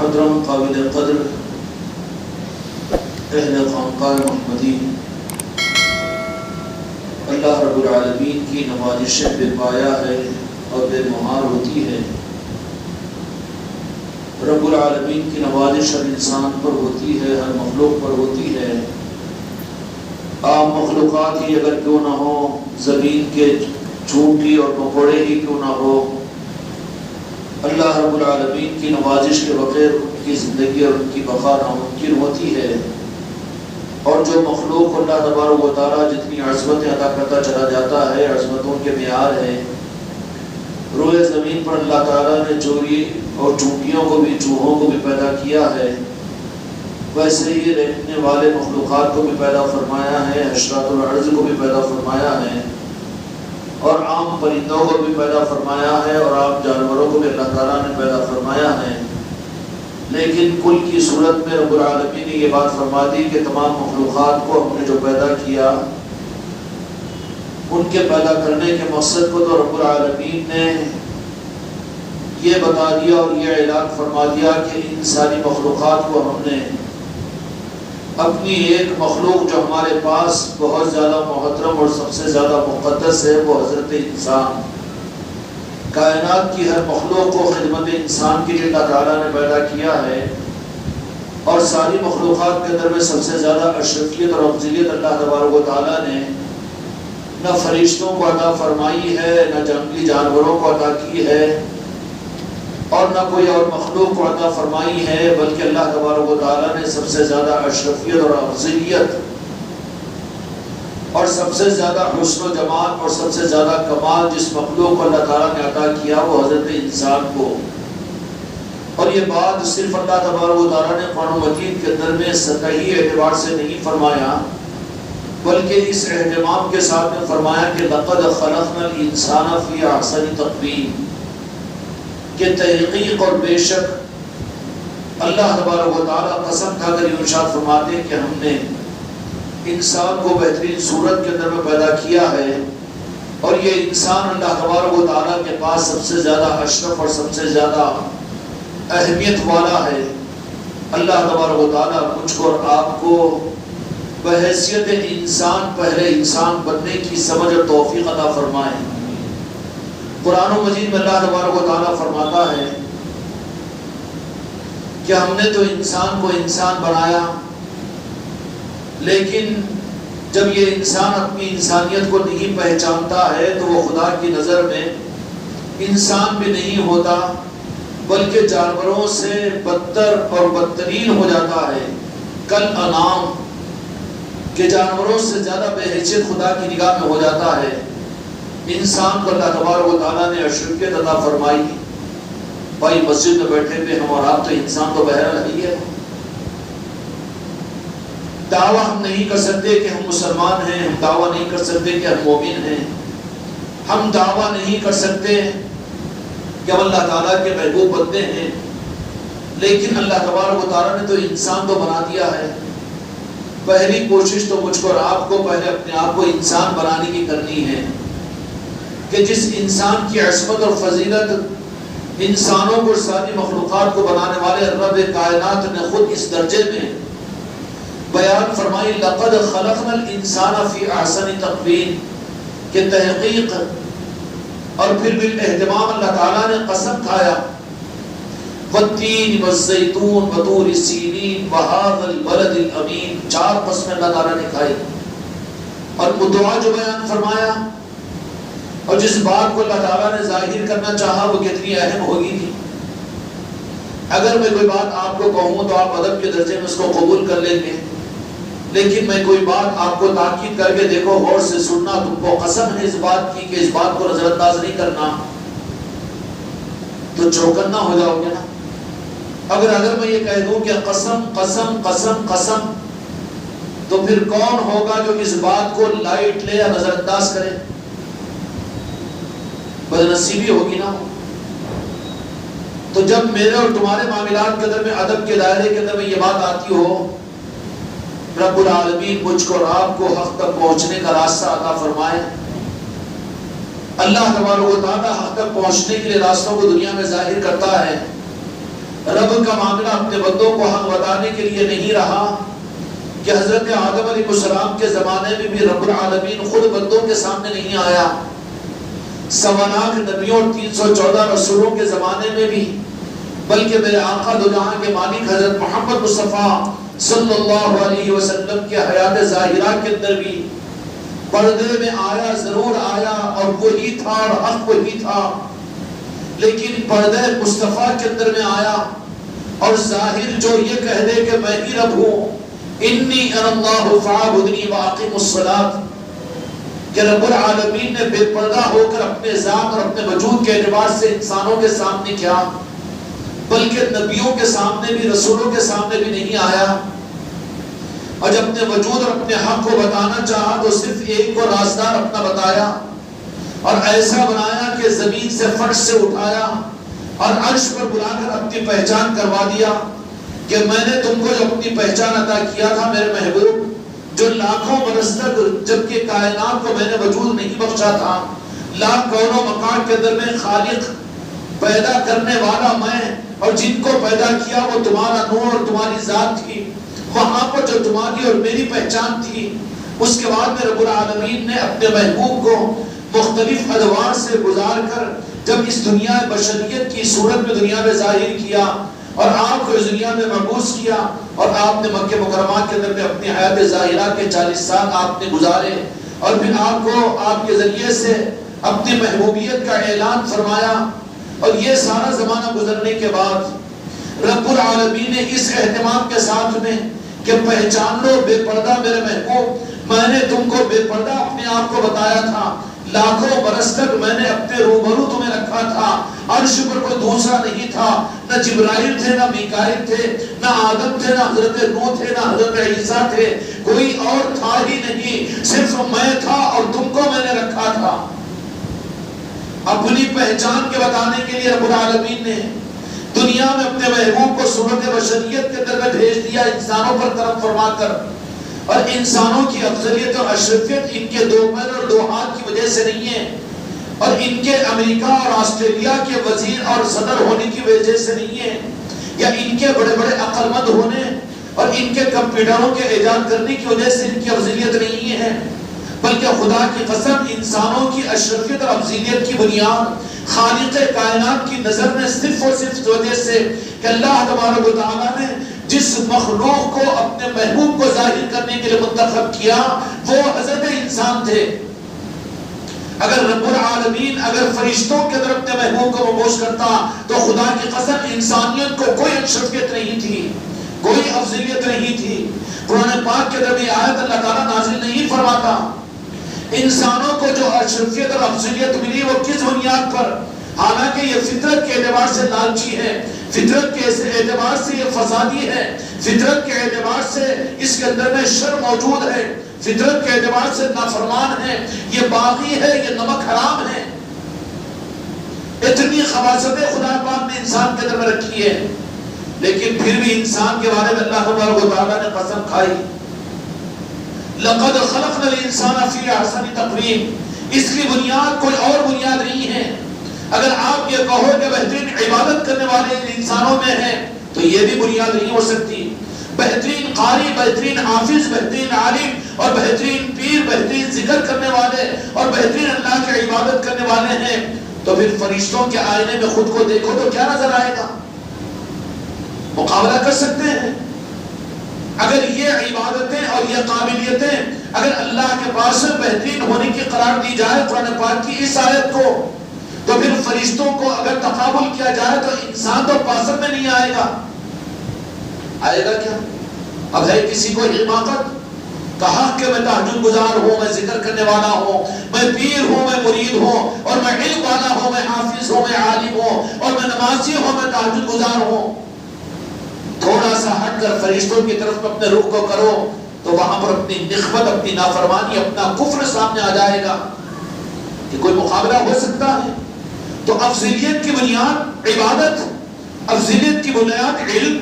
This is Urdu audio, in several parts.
محترم قابل قدر اہل خانقاہ محمدی، اللہ رب العالمین کی نوازشیں بے پایا ہے اور بے مہار ہوتی ہے۔ رب العالمین کی نوازش ہر انسان پر ہوتی ہے، ہر مخلوق پر ہوتی ہے۔ عام مخلوقات ہی اگر کیوں نہ ہو، زمین کے چونٹی اور مکوڑے ہی کیوں نہ ہو، اللہ رب العالمین کی نوازش کے بغیر ان کی زندگی اور ان کی بقا ناممکن ہوتی ہے۔ اور جو مخلوق اللہ تبارک و تعالیٰ جتنی عظمتیں عطا کرتا چلا جاتا ہے، عظمتوں کے معیار ہے۔ روئے زمین پر اللہ تعالیٰ نے چوری اور چونٹیوں کو بھی، چوہوں کو بھی پیدا کیا ہے، ویسے ہی رہنے والے مخلوقات کو بھی پیدا فرمایا ہے، حشرات الارض کو بھی پیدا فرمایا ہے، اور عام پرندوں کو بھی پیدا فرمایا ہے، اور عام جانوروں کو بھی اللہ تعالیٰ نے پیدا فرمایا ہے۔ لیکن کل کی صورت میں رب العالمین نے یہ بات فرما دی کہ تمام مخلوقات کو ہم نے جو پیدا کیا، ان کے پیدا کرنے کے مقصد کو تو رب العالمین نے یہ بتا دیا اور یہ اعلان فرما دیا کہ ان ساری مخلوقات کو ہم نے اپنی ایک مخلوق جو ہمارے پاس بہت زیادہ محترم اور سب سے زیادہ مقدس ہے، وہ حضرت انسان، کائنات کی ہر مخلوق کو خدمت انسان کے لیے اللہ تعالیٰ نے پیدا کیا ہے۔ اور ساری مخلوقات کے اندر میں سب سے زیادہ اشرفیت اور افضلیت اللہ تبارک و تعالیٰ نے نہ فرشتوں کو عطا فرمائی ہے، نہ جنگلی جانوروں کو عطا کی ہے، اور نہ کوئی اور مخلوق کو عطا فرمائی ہے، بلکہ اللہ تبارک و تعالیٰ نے سب سے زیادہ اشرفیت اور افضلیت اور سب سے زیادہ حسن و جمال اور سب سے زیادہ کمال جس مخلوق کو اللہ تعالیٰ نے عطا کیا، وہ حضرت انسان کو۔ اور یہ بات صرف اللہ تبارک و تعالیٰ نے قرآن مجید کے اندر میں سطحی اعتبار سے نہیں فرمایا، بلکہ اس اہتمام کے ساتھ میں فرمایا کہ لقد خلقنا الانسان فی احسن تقویم، کہ تحقیق اور بے شک اللہ تبارک و تعالیٰ قسم کھا کر یہ ارشاد فرماتے ہیں کہ ہم نے انسان کو بہترین صورت کے اندر میں پیدا کیا ہے، اور یہ انسان اللہ تبارک و تعالیٰ کے پاس سب سے زیادہ اشرف اور سب سے زیادہ اہمیت والا ہے۔ اللہ تبارک و تعالیٰ مجھ کو اور آپ کو بحیثیت انسان پہلے انسان بننے کی سمجھ اور توفیق عطا فرمائے۔ قرآن مجید میں اللہ تبارک و تعالیٰ فرماتا ہے کہ ہم نے تو انسان کو انسان بنایا، لیکن جب یہ انسان اپنی انسانیت کو نہیں پہچانتا ہے تو وہ خدا کی نظر میں انسان بھی نہیں ہوتا، بلکہ جانوروں سے بدتر اور بدترین ہو جاتا ہے، کل انعام، کہ جانوروں سے زیادہ بے حیثیت خدا کی نگاہ میں ہو جاتا ہے۔ انسان کو اللہ تبارک و تعالیٰ نے اشرفیت عطا فرمائی۔ بھائی مسجد میں بیٹھے ہوئے ہم اور آپ تو انسان تو بہرحال نہیں ہے۔ دعویٰ ہم نہیں کر سکتے کہ ہم مسلمان ہیں، ہم دعویٰ نہیں کر سکتے کہ ہم مومن ہیں، ہم دعویٰ نہیں کر سکتے کہ ہم اللہ تعالیٰ کے محبوب بندے ہیں، لیکن اللہ تبارک و تعالیٰ نے تو انسان تو بنا دیا ہے۔ پہلی کوشش تو مجھ کو اور آپ کو پہلے اپنے آپ کو انسان بنانے کی کرنی ہے، کہ جس انسان کی عصمت اور فضیلت انسانوں کو، ساری مخلوقات کو بنانے والے رب کائنات نے خود اس درجے میں بیان فرمائی، لقد خلقنا الانسان فی احسن تقویم، کہ تحقیق اور پھر بھی اہتمام اللہ تعالیٰ نے قسم کھایا، والتین والزیتون وطور سینین وہذا البلد الامین، 4 قسمیں اللہ تعالیٰ نے کھائی، اور مدعا جو بیان فرمایا، اور جس بات کو اللہ تعالیٰ نے ظاہر کرنا چاہا وہ کتنی اہم ہوگی تھی۔ اگر میں کوئی بات آپ کو کہوں تو آپ ادب کے درجے میں اس کو قبول کر لیں گے، لیکن میں کوئی بات آپ کو تاکید کر کے دیکھو، غور سے سننا، تم کو قسم ہے اس بات کی کہ اس بات کو نظر انداز نہیں کرنا، تو چوکنا ہو جاؤ گے نا۔ اگر میں یہ کہہ دوں کہ قسم قسم قسم قسم، تو پھر کون ہوگا جو اس بات کو لائٹ لے یا نظر انداز کرے؟ بدنصیبی ہوگی نا۔ تو جب میرے اور تمہارے معاملات کے اندر میں ادب کے دائرے کے اندر میں یہ بات آتی ہو، رب العالمین مجھ کو اور آپ کو حق تک پہنچنے کا راستہ عطا فرمائے۔ اللہ تبارک و تعالیٰ حق تک پہنچنے کے لیے راستوں کو دنیا میں ظاہر کرتا ہے، رب کا معاملہ اپنے بندوں کو حق بتانے کے لیے نہیں رہا کہ حضرت آدم علیہ السلام کے زمانے میں بھی رب العالمین خود بندوں کے سامنے نہیں آیا، 1.25 لاکھ نبیوں اور 314 رسولوں کے زمانے میں بھی، بلکہ میرے آقا دو جہاں کے مالک حضرت محمد مصطفیٰ صلی اللہ علیہ وسلم کے حیات ظاہرہ کے اندر بھی پردے میں آیا، ضرور آیا، اور وہی تھا اور حق وہی تھا، لیکن پردے مصطفیٰ کے اندر میں آیا اور ظاہر جو یہ کہہ دے کہ میں ہی رب ہوں، انی انا اللہ فاعبدنی واقم الصلاۃ، کہ رب العالمین نے بے پردہ ہو کر اپنے ذات اور اپنے وجود کے اعتبار سے انسانوں کے سامنے کیا، بلکہ نبیوں کے سامنے بھی، رسولوں کے سامنے بھی نہیں آیا، اور جب اپنے وجود اور اپنے حق کو بتانا چاہا تو صرف ایک کو رازدار اپنا بتایا، اور ایسا بنایا کہ زمین سے فرش سے اٹھایا اور عرش پر بلا کر اپنی پہچان کروا دیا کہ میں نے تم کو جو اپنی پہچان عطا کیا تھا میرے محبوب، جو لاکھوں برس تک جبکہ کائنات کو میں نے وجود نہیں بخشا تھا، لاکھ کون و مکان کے اندر میں خالق، پیدا کرنے والا میں، اور جن کو پیدا کیا وہ تمہارا نور اور تمہاری ذات تھی، وہاں پر جو تمہاری اور میری پہچان تھی، اس کے بعد میں رب العالمین نے اپنے محبوب کو مختلف ادوار سے گزار کر جب اس دنیا بشریت کی صورت میں دنیا میں ظاہر کیا اور آپ کو اس دنیا میں مبعوث کیا، اور آپ نے مکہ مکرمہ کے اندر میں اپنی حیات ظاہرہ کے 40 سال آپ نے گزارے، اور پھر آپ کو آپ کے ذریعے سے اپنی محبوبیت کا اعلان فرمایا، اور یہ سارا زمانہ گزرنے کے بعد رب العالمین نے اس اہتمام کے ساتھ میں کہ پہچان لو بے پردہ میرے محبوب، میں نے تم کو بے پردہ اپنے آپ کو بتایا تھا، لاکھوں برس تک میں نے اپنے روبرو تمہیں رکھا تھا، عرش پر کوئی دوسرا نہیں تھا، نہ جبرائیل تھے، نہ میکائیل تھے، نہ آدم تھے، نہ حضرت نوح تھے، نہ حضرت عیسیٰ تھے، کوئی اور تھا ہی نہیں، صرف میں تھا اور تم کو میں نے رکھا تھا۔ اپنی پہچان کے بتانے کے لیے رب العالمین نے دنیا میں اپنے محبوب کو صورت بشریت کے اندر میں بھیج دیا، انسانوں پر کرم فرما کر، اور انسانوں کی افضلیت اور اشرفیت ان کے 2 پیر اور 2 ہاتھ کی وجہ سے نہیں ہے، اور ان کے امریکہ اور آسٹریلیا کے وزیر اور صدر ہونے کی وجہ سے نہیں ہے، یا ان کے بڑے بڑے عقل مند ہونے اور ان کے کمپیوٹروں کے ایجاد کرنے کی وجہ سے ان کی افضلیت نہیں ہے، بلکہ خدا کی قسم انسانوں کی اشرفیت اور افضلیت کی بنیاد خالق کائنات کی نظر میں صرف اور صرف وجہ سے کہ اللہ تبارک و تعالیٰ نے جس مخلوق کو اپنے محبوب کو ظاہر کرنے کے لیے منتخب کیا وہ حضرت انسان تھے۔ اگر رب العالمین اگر فرشتوں کے اندر اپنے محبوب کو مبعوث کرتا تو خدا کی قسم انسانیت کو کوئی اشرفیت نہیں تھی، کوئی افضلیت نہیں تھی۔ قرآن پاک کے اندر بھی آیت اللہ تعالیٰ نازل نہیں فرماتا انسانوں کو جو اشرفیت اور افضلیت ملی وہ کس بنیاد پر، حالانکہ یہ فطرت کے اعتبار سے لالچی ہے، فطرت کے اعتبار سے یہ فسادی ہے، فطرت کے اعتبار سے اس کے اندر میں شر موجود ہے، فطرت کے اعتبار سے نافرمان ہے، یہ باغی ہے، یہ نمک حرام ہے۔ اتنی خباثتیں خدا پاک نے انسان کے اندر میں رکھی ہے، لیکن پھر بھی انسان کے بارے میں اللہ تبارک و تعالیٰ نے قسم کھائی، لقد خلقنا الانسان فی احسن تقویم، اس کی بنیاد کوئی اور بنیاد نہیں ہے۔ اگر آپ یہ کہو کہ بہترین عبادت کرنے والے انسانوں میں ہیں تو یہ بھی بنیاد نہیں ہو سکتی۔ بہترین قاری، بہترین حافظ، بہترین عالم اور بہترین پیر، بہترین ذکر کرنے والے اور بہترین اللہ کی عبادت کرنے والے ہیں تو پھر فرشتوں کے آئینے میں خود کو دیکھو تو کیا نظر آئے گا؟ مقابلہ کر سکتے ہیں؟ اگر یہ عبادتیں اور یہ قابلیتیں اگر اللہ کے پاس بہترین ہونے کی قرار دی جائے قرآن پاک کی اس آیت کو، تو پھر فرشتوں کو اگر تقابل کیا جائے تو انسان تو پاسر میں نہیں آئے گا، آئے گا کیا؟ اب ہے کسی کو حماقت کہا کہ میں تہجد گزار ہوں، میں ذکر کرنے والا ہوں، میں پیر ہوں، میں مرید ہوں، اور میں علم والا ہوں، میں حافظ ہوں، میں عالم ہوں، اور میں نمازی ہوں، میں تہجد گزار ہوں۔ تھوڑا سا ہٹ کر فرشتوں کی طرف اپنے رخ کو کرو تو وہاں پر اپنی نخوت، اپنی نافرمانی، اپنا کفر سامنے آ جائے گا کہ کوئی مقابلہ ہو سکتا ہے۔ تو افضلیت کی بنیاد عبادت، افضلیت کی بنیاد علم،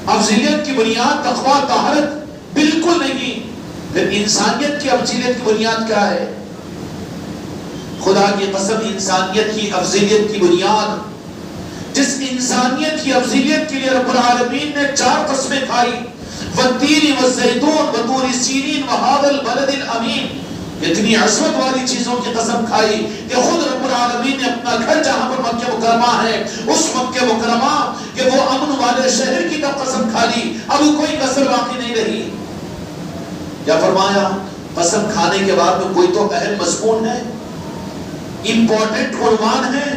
افضلیت کی بنیاد تقویٰ طہارت بالکل نہیں۔ پھر انسانیت کی افضلیت کی بنیاد کیا ہے؟ خدا کی قسم انسانیت کی افضلیت کی بنیاد جس انسانیت کی افضلیت کے لیے رب العالمین نے 4 قسمیں کھائی، والتین والزیتون وطور سینین وہذا البلد الامین، اتنی عظمت والی چیزوں کی قسم کھائی کہ خود رب العالمین نے اپنا گھر جہاں پر مکہ مکرمہ ہے، اس مکہ مکرمہ کہ وہ امن والے شہر کی تب قسم کھا لی، اب کوئی کسر باقی نہیں رہی۔ کیا فرمایا؟ قسم کھانے کے بعد میں کوئی تو اہم مضمون ہے، امپورٹنٹ عنوان ہے،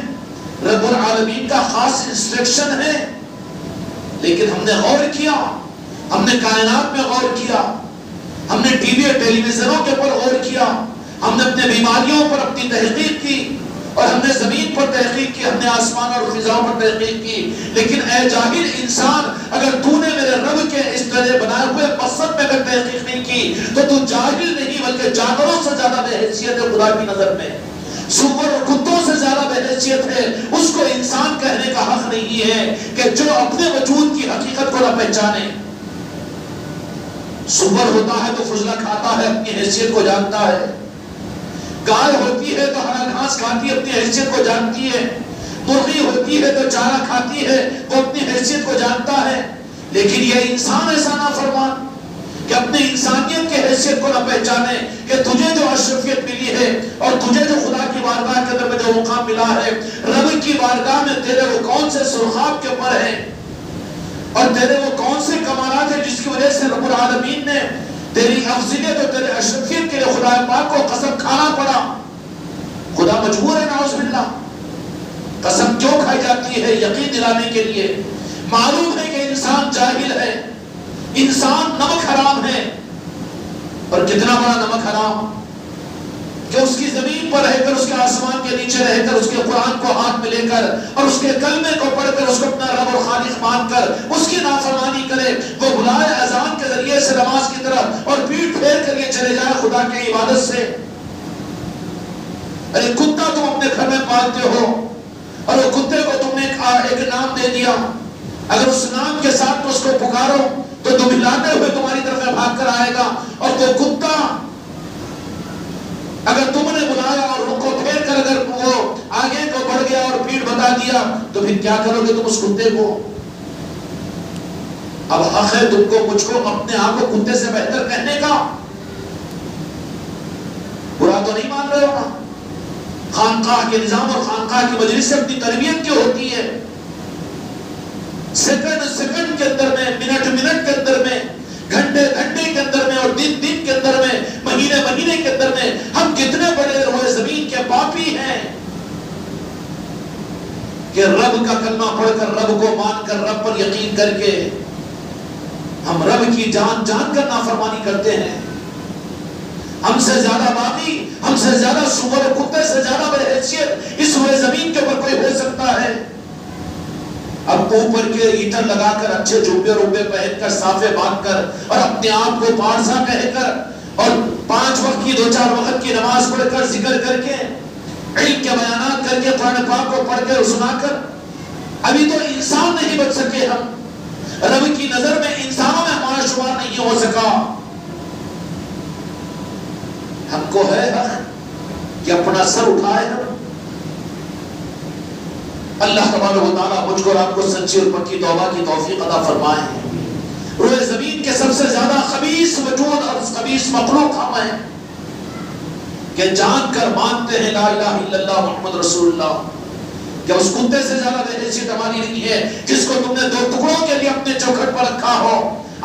رب العالمین کا خاص انسٹرکشن ہے، لیکن ہم نے غور کیا، ہم نے کائنات میں غور کیا، ہم نے ٹی وی اور ٹیلی ویژنوں کے اوپر غور کیا، ہم نے اپنے بیماریوں پر اپنی تحقیق کی، اور ہم نے زمین پر تحقیق کی، ہم نے آسمان اور فضاؤں پر تحقیق کی، لیکن اے جاہل انسان، اگر تو نے میرے رب کے اس طرح بنائے ہوئے مقصد میں اگر تحقیق نہیں کی تو تو جاہل نہیں بلکہ جانوروں سے زیادہ بے حیثیت ہے خدا کی نظر میں، سور اور کتوں سے زیادہ بے حیثیت ہے، اس کو انسان کہنے کا حق نہیں ہے کہ جو اپنے وجود کی حقیقت کو نہ پہچانے۔ سور ہوتا ہے تو فضلہ کھاتا ہے، اپنی حیثیت کو جانتا ہے، گائے ہوتی ہے تو ہرا گھاس کھاتی ہے، اپنی حیثیت کو جانتی ہے، مرغی ہوتی ہے تو چارہ کھاتی ہے، وہ اپنی حیثیت کو جانتا ہے، لیکن یہ انسان ایسا نافرمان کہ اپنی انسانیت کے حیثیت کو نہ پہچانے کہ تجھے جو اشرفیت ملی ہے اور تجھے جو خدا کی بارگاہ کے اندر میں جو مقام ملا ہے، رب کی بارگاہ میں تیرے وہ کون سے سرخاب کے اوپر ہیں اور تیرے وہ کون سے کمالات ہیں جس کی وجہ سے رب العالمین نے تیری افضلیت اور تیرے اشرفیت کے لیے خدا پاک کو قسم کھانا پڑا۔ خدا مجبور ہے نعوذ باللہ۔ قسم کیوں کھائی جاتی ہے؟ یقین دلانے کے لیے۔ معلوم ہے کہ انسان جاہل ہے، انسان نمک حرام ہے، اور کتنا بڑا نمک حرام کہ اس کی زمین پر رہ کر، اس کے آسمان کے نیچے رہ کر، اس کے قرآن کو ہاتھ میں لے کر اور اس کے کلمے کو پڑھ کر اس کو اپنا رب اور خالق مان کر اس کی نافرمانی کرے، وہ بلائے اذان کے ذریعے سے نماز کی طرف اور پیٹ پھیر کر یہ چلے جائے خدا کی عبادت سے۔ ارے کتا تم اپنے گھر میں پالتے ہو اور وہ کتے کو تم نے ایک نام دے دیا، اگر اس نام کے ساتھ اس کو پکارو تو تم ہلاتے ہوئے تمہاری طرف بھاگ کر آئے گا، اور وہ کتا اگر تم نے بلایا اور رخ کو پھیر کر اگر وہ آگے کو بڑھ گیا اور پیٹ بتا دیا تو پھر کیا کرو گے تم اس کتے کو؟ اب حق ہے تم کو مجھ کو اپنے آپ کو کتے سے بہتر کہنے کا؟ برا تو نہیں مان رہے ہو نا؟ خانقاہ کے نظام اور خانقاہ کی مجلس سے اپنی تربیت کیوں ہوتی ہے؟ سیکنڈ سیکنڈ کے اندر میں، منٹ منٹ کے اندر میں، گھنٹے گھنٹے کے اندر میں، اور دن دن کے اندر میں، مہینے مہینے کے اندر میں ہم کتنے بڑے روئے زمین کے پاپی ہیں کہ رب کا کلمہ پڑھ کر، رب کو مان کر، رب پر یقین کر کے ہم رب کی جان جان کر نافرمانی کرتے ہیں۔ ہم سے زیادہ باغی، ہم سے زیادہ سور و کتے سے زیادہ بے حیثیت اس روئے زمین کے اوپر کوئی ہو سکتا ہے؟ اب اوپر کے ایٹر لگا کر، اچھے جبے روبے پہن کر، صافے باندھ کر اور اپنے آپ کو پارسا کہہ کر اور 5 وقت کی 2-4 وقت کی نماز پڑھ کر، ذکر کر کے، علم کے بیانات کر کے، قرآن پاک کو پڑھ کے اور سنا کر، ابھی تو انسان نہیں بچ سکے ہم، رب کی نظر میں انسانوں میں ہمارا شمار نہیں ہو سکا۔ ہم کو ہے حق کہ اپنا سر اٹھائے ہم۔ اللہ تبارک و تعالیٰ مجھ کو اور آپ کو سچی اور پکی توبہ کی توفیق عطا فرمائے۔ روئے زمین کے سب سے زیادہ خبیث وجود اور خبیث مخلوق ہم ہیں کہ جان کر مانتے ہیں لا الہ الا اللہ محمد رسول اللہ، کہ اس کتے سے زیادہ بے حیثیت ہماری نہیں ہے جس کو تم نے 2 ٹکڑوں کے لیے اپنے چوکھٹ پر رکھا ہو،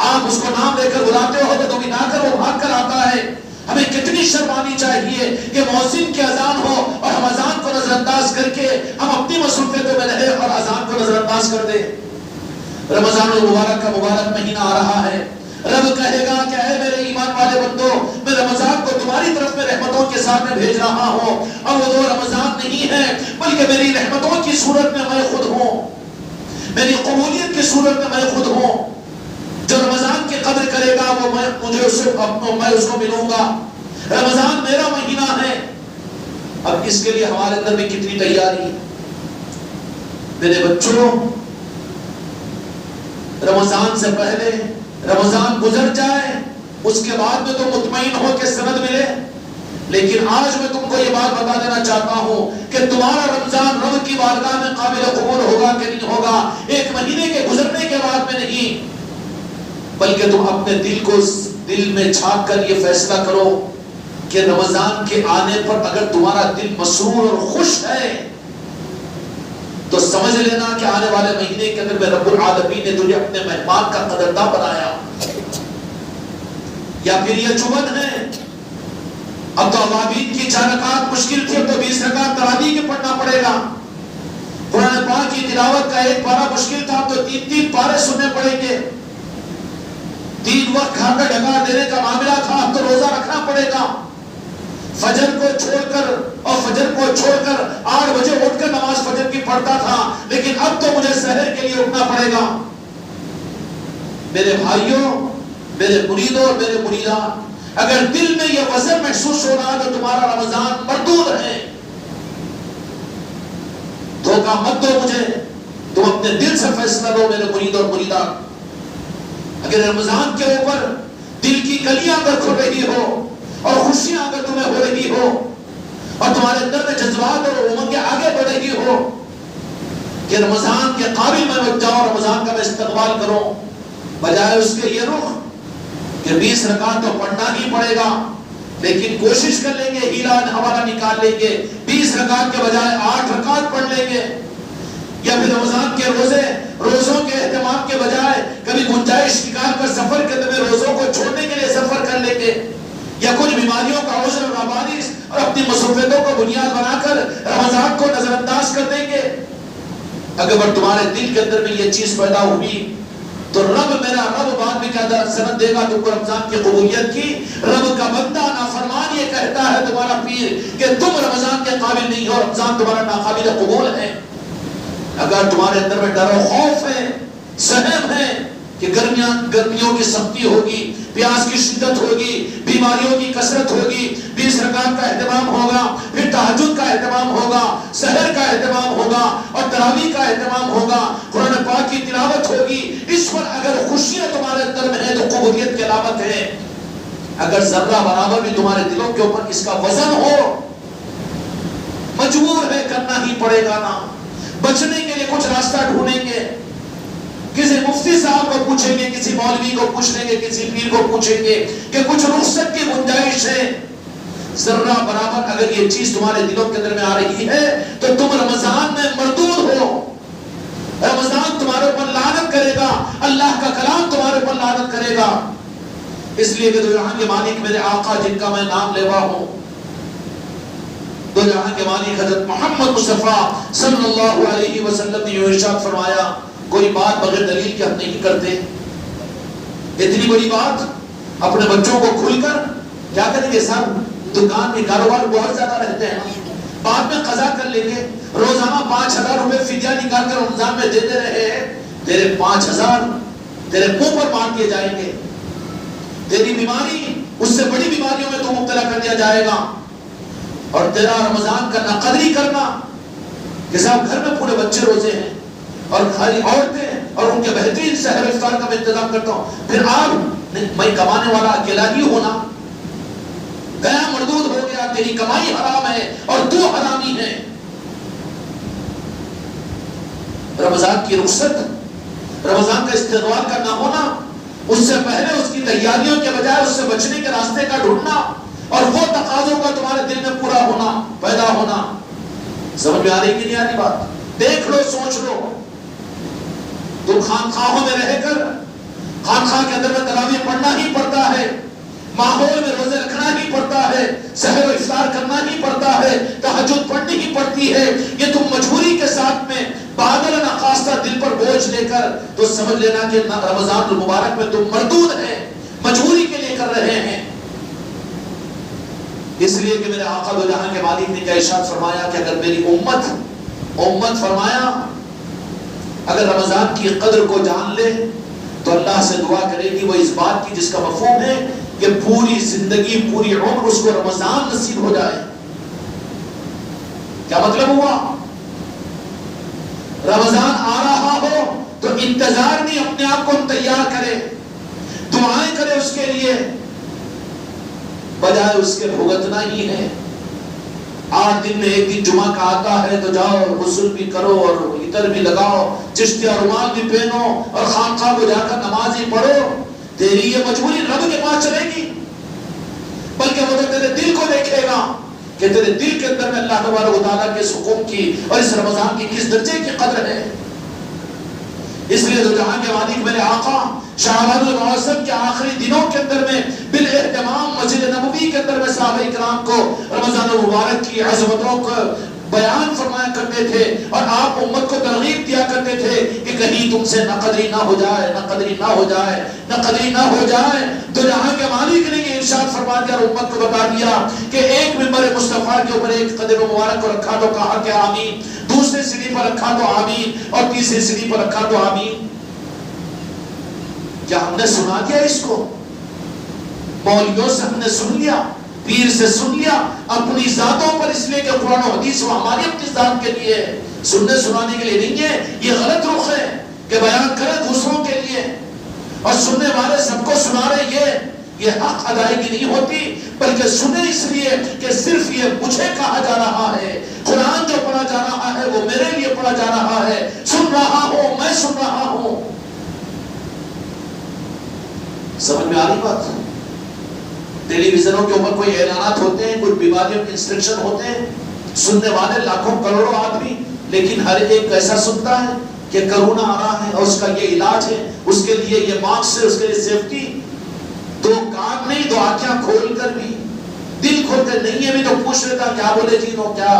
آپ اس کو نام لے کر بلاتے ہو تو تم نہ کر وہ بھاگ کر آتا ہے۔ ہمیں کتنی شرم آنی چاہیے کہ مؤذن کی اذان ہو اور ہم اذان کو نظر انداز کر کے ہم اپنی مصروفیتوں میں رہے اور اذان کو نظر انداز کر دیں۔ رمضان المبارک کا مبارک مہینہ آ رہا ہے، رب کہے گا کہ اے میرے ایمان والے بندو، میں رمضان کو تمہاری طرف میں رحمتوں کے ساتھ میں بھیج رہا ہوں، اور وہ 2 رمضان نہیں ہے بلکہ میری رحمتوں کی صورت میں میں خود ہوں، میری قبولیت کی صورت میں میں خود ہوں۔ جو رمضان کی قدر کرے گا وہ میں اس کو ملوں گا۔ رمضان میرا مہینہ ہے۔ اب اس کے لیے ہمارے اندر میں کتنی تیاری؟ میرے بچوں، رمضان سے پہلے رمضان گزر جائے، اس کے بعد میں تو مطمئن ہو کہ سند ملے، لیکن آج میں تم کو یہ بات بتا دینا چاہتا ہوں کہ تمہارا رمضان رب کی بارگاہ میں قابل قبول ہوگا کہ نہیں ہوگا ایک مہینے کے گزرنے کے بعد میں نہیں، بلکہ تم اپنے دل میں جھانک کر یہ فیصلہ کرو کہ رمضان کے آنے پر اگر تمہارا دل مسرور اور خوش ہے تو سمجھ لینا کہ آنے والے مہینے کے اندر میں رب العالمین نے تجھے اپنے مہمان کا قدرداں بنایا. یا پھر یہ چبن ہے، اب تو اوابین کی 4 رکعات مشکل تھی، اب تو 20 رکعات تراویح کے پڑھنا پڑے گا. قرآن پاک کی تلاوت کا ایک پارہ مشکل تھا، اب تو 3 پارے سننے پڑیں گے. 3 وقت کھا کر ڈھکا دینے کا معاملہ تھا، اب تو روزہ رکھنا پڑے گا. فجر کو چھوڑ کر 8 بجے اٹھ کر نماز فجر کی پڑھتا تھا، لیکن اب تو مجھے سحر کے لیے اٹھنا پڑے گا. میرے بھائیوں، میرے مریدوں اور میرے مریدان، اگر دل میں یہ وزن محسوس ہو رہا تو تمہارا رمضان مردود ہے. دھوکہ مت دو مجھے، تم اپنے دل سے فیصلہ لو میرے مرید اور مریدان. اگر رمضان کے اوپر دل کی کلیاں اگر کھل رہی ہو اور خوشیاں اگر تمہیں ہو رہی ہو اور تمہارے اندر میں جذبات اور امنگیں آگے بڑھ رہی ہو کہ رمضان کے قابل میں بچ جاؤں، رمضان کا میں استقبال کروں، بجائے اس کے یہ رخ کہ 20 رکعت تو پڑھنا ہی پڑے گا، لیکن کوشش کر لیں گے، ہیلا حوالہ نکال لیں گے، 20 رکعت کے بجائے 8 رکعت پڑھ لیں گے. یا پھر رمضان کے روزوں کے اہتمام کے بجائے کبھی گنجائش نکال کر سفر کے دوران روزوں کو چھوڑنے کے لیے سفر کر لیں گے، یا کچھ بیماریوں کا عذر اور عوارض اور اپنی مصروفیتوں کو بنیاد بنا کر رمضان کو نظر انداز کر دیں گے. اگر تمہارے دل کے اندر میں یہ چیز پیدا ہوئی تو میرا رب بعد میں کیا سند دے گا تم کو رمضان کی قبولیت کی. رب کا بندہ نافرمان یہ کہتا ہے تمہارا پیر کہ تم رمضان کے قابل نہیں ہو، رمضان تمہارا ناقابل قبول ہے. اگر تمہارے اندر میں ڈر و خوف ہے، سہم ہے کہ گرمیوں کی سختی ہوگی، پیاس کی شدت ہوگی، بیماریوں کی کثرت ہوگی، 20 رکعت کا اہتمام ہوگا، پھر تہجد کا اہتمام ہوگا، سحر کا اہتمام ہوگا اور تراویح کا اہتمام ہوگا، قرآن پاک کی تلاوت ہوگی، اس پر اگر خوشیاں تمہارے اندر میں ہیں تو قبولیت کی علامت ہے. اگر ذرہ برابر بھی تمہارے دلوں کے اوپر اس کا وزن ہو، مجبور ہے کرنا ہی پڑے گا نا. بچنے کے لیے کچھ راستہ ڈھونڈیں گے، کسی مفتی صاحب کو پوچھیں گے، کسی مولوی کو پوچھ لیں گے، کسی پیر کو پوچھیں گے کہ کچھ رخصت کی گنجائش ہے. ذرہ برابر اگر یہ چیز تمہارے دلوں کے اندر میں آ رہی ہے تو تم رمضان میں مردود ہو. رمضان تمہارے اوپر لعنت کرے گا، اللہ کا کلام تمہارے اوپر لعنت کرے گا. اس لیے کہ دو جہاں کے مالک میرے آقا جن کا میں نام لیوا ہوں، دو جہاں کے مالک حضرت محمد مصطفیٰ صلی اللہ علیہ وسلم نے ارشاد فرمایا، کوئی بات بغیر دلیل کے ہم نہیں کرتے. اتنی بڑی بات اپنے بچوں کو کھل کر کیا کریں گے صاحب، دکان میں کاروبار بہت زیادہ رہتے ہیں، بعد میں قضا کر لیں گے. روزانہ 5000 روپے فدیہ نکال کر رمضان میں دیتے رہے ہیں، تیرے 5000 تیرے منہ پر مار دیے جائیں گے. تیری بیماری اس سے بڑی بیماریوں میں تو مبتلا کر دیا جائے گا. اور تیرا رمضان کا ناقدری کرنا کہ صاحب گھر میں پورے بچے روزے ہیں اور خالی عورتیں اور ان کے بہترین سحر افطار کا میں انتظام کرتا ہوں، پھر آپ میں کمانے والا اکیلا ہی ہونا، گیا مردود ہو گیا، تیری کمائی حرام ہے اور تو حرامی ہے. رمضان کی رخصت، رمضان کا استقبال کا نہ ہونا، اس سے پہلے اس کی تیاریوں کے بجائے اس سے بچنے کے راستے کا ڈھونڈنا اور وہ تقاضوں کا تمہارے دل میں پورا ہونا، پیدا ہونا. سمجھ میں آ رہی کہ نہیں آ رہی بات؟ دیکھ لو، سوچ لو. تم خانخواہوں میں رہ کر خانخواہ کے اندر میں تراویح پڑھنا ہی پڑتا ہے، ماحول میں روزے رکھنا ہی پڑتا ہے، سحر و افطار کرنا ہی پڑتا ہے، تہجد پڑھنی ہی پڑتی ہے. یہ تم مجبوری کے ساتھ میں بادل نخواستہ دل پر بوجھ لے کر تو سمجھ لینا کہ رمضان المبارک میں تم مردود ہیں، مجبوری کے لیے کر رہے ہیں. اس لیے کہ میرے آقا دو جہاں کے مالک نے کیا ارشاد فرمایا کہ اگر میری امت فرمایا اگر رمضان کی قدر کو جان لے تو اللہ سے دعا کرے گی وہ اس بات کی جس کا مفہوم ہے کہ پوری زندگی پوری عمر اس کو رمضان نصیب ہو جائے. کیا مطلب ہوا؟ رمضان آ رہا ہو تو انتظار نہیں، اپنے آپ کو تیار کرے، دعائیں کرے اس کے لیے بجائے اس کے بھگتنا ہی ہے۔ 8 دن میں ایک دن جمعہ کا آتا ہے تو جاؤ غسل بھی کرو اور عطر بھی لگاؤ، چشتی اور رومال بھی پہنو اور خانقاہ کو جا کر نماز ہی پڑھو۔ تیری یہ مجبوری رب کے پاس چلے گی؟ بلکہ وہ تو تیرے دل کو دیکھے گا کہ تیرے دل کے اندر میں اللہ تبارک و تعالیٰ کے اس حکم کی اور اس رمضان کی کس درجے کی قدر ہے۔ اس لیے تو جہاں کے مالک میرے آقا شعبان المعظم کے آخری دنوں کے اندر میں بالاہتمام مسجد نبوی کے اندر میں صحابہ کرام کو رمضان المبارک کی عظمتوں کو بیان فرمایا کرتے تھے، اور آپ امت کو ترغیب دیا کرتے تھے کہ کہیں تم سے نہ قدری نہ ہو جائے، نہ قدری نہ ہو جائے، نہ قدری نہ ہو جائے۔ تو جہاں کے مالک نے یہ ارشاد فرما دیا اور امت کو بتا دیا کہ ایک منبر مصطفیٰ کے اوپر ایک قدم مبارک کو رکھا تو کہا کہ آمین، دوسرے سیڑھی پر رکھا تو آمین، اور تیسری سیڑھی پر رکھا تو آمین۔ کیا ہم نے سنا دیا اس کو؟ مولویوں سے ہم نے سن لیا، پیر سے سن لیا، اپنی ذاتوں پر، اس لیے کہ قرآن و حدیث وہ ہماری اپنی ذات کے لیے سننے سنانے کے لیے نہیں ہے۔ یہ غلط رخ ہے کہ بیان کرے دوسروں کے لیے اور سننے والے سب کو سنا رہے، یہ حق ادائیگی نہیں ہوتی، بلکہ سنے اس لیے کہ صرف یہ مجھے کہا جا رہا ہے، قرآن جو پڑھا جا رہا ہے وہ میرے لیے پڑھا جا رہا ہے، سن رہا ہوں، میں سن رہا ہوں۔ سمجھ میں آ رہی بات؟ ٹیلی ویژنوں کے اوپر کوئی اعلانات ہوتے ہیں، کچھ بیماریوں کے انسٹرکشن ہوتے ہیں، سننے والے لاکھوں کروڑوں آدمی، لیکن ہر ایک ایسا سنتا ہے کہ کرونا آ رہا ہے اور اس کا یہ علاج ہے، اس کے لیے یہ ماسک ہے، اس کے لیے سیفٹی۔ دو کان نہیں، دو آنکھیں کھول کر بھی، دل کھول کر نہیں ہے بھی تو پوچھ لیتا کیا بولے جی نو کیا۔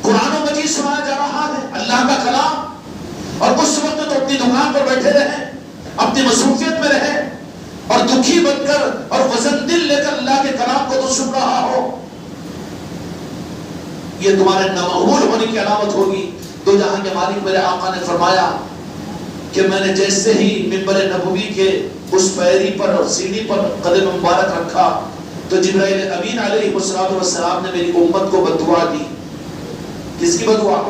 قرآن و مجید سنایا جا رہا ہے، اللہ کا کلام، اور اس وقت تو اپنی دکان پر بیٹھے رہے، اپنی مصروفیت میں رہے، اور دکھی بن کر اور وزن دل لے کر اللہ کے کلام کو تو سن رہا ہو، یہ تمہارے نامقبول ہونے کی علامت ہوگی۔ تو جہاں کے مالک میرے آقا نے فرمایا کہ میں نے جیسے ہی منبر نبوی کے اس پیری پر اور سیڑھی پر قدم مبارک رکھا تو جبرائیل امین علیہ السلام نے میری امت کو بددعا دی۔ کس کی بددعا؟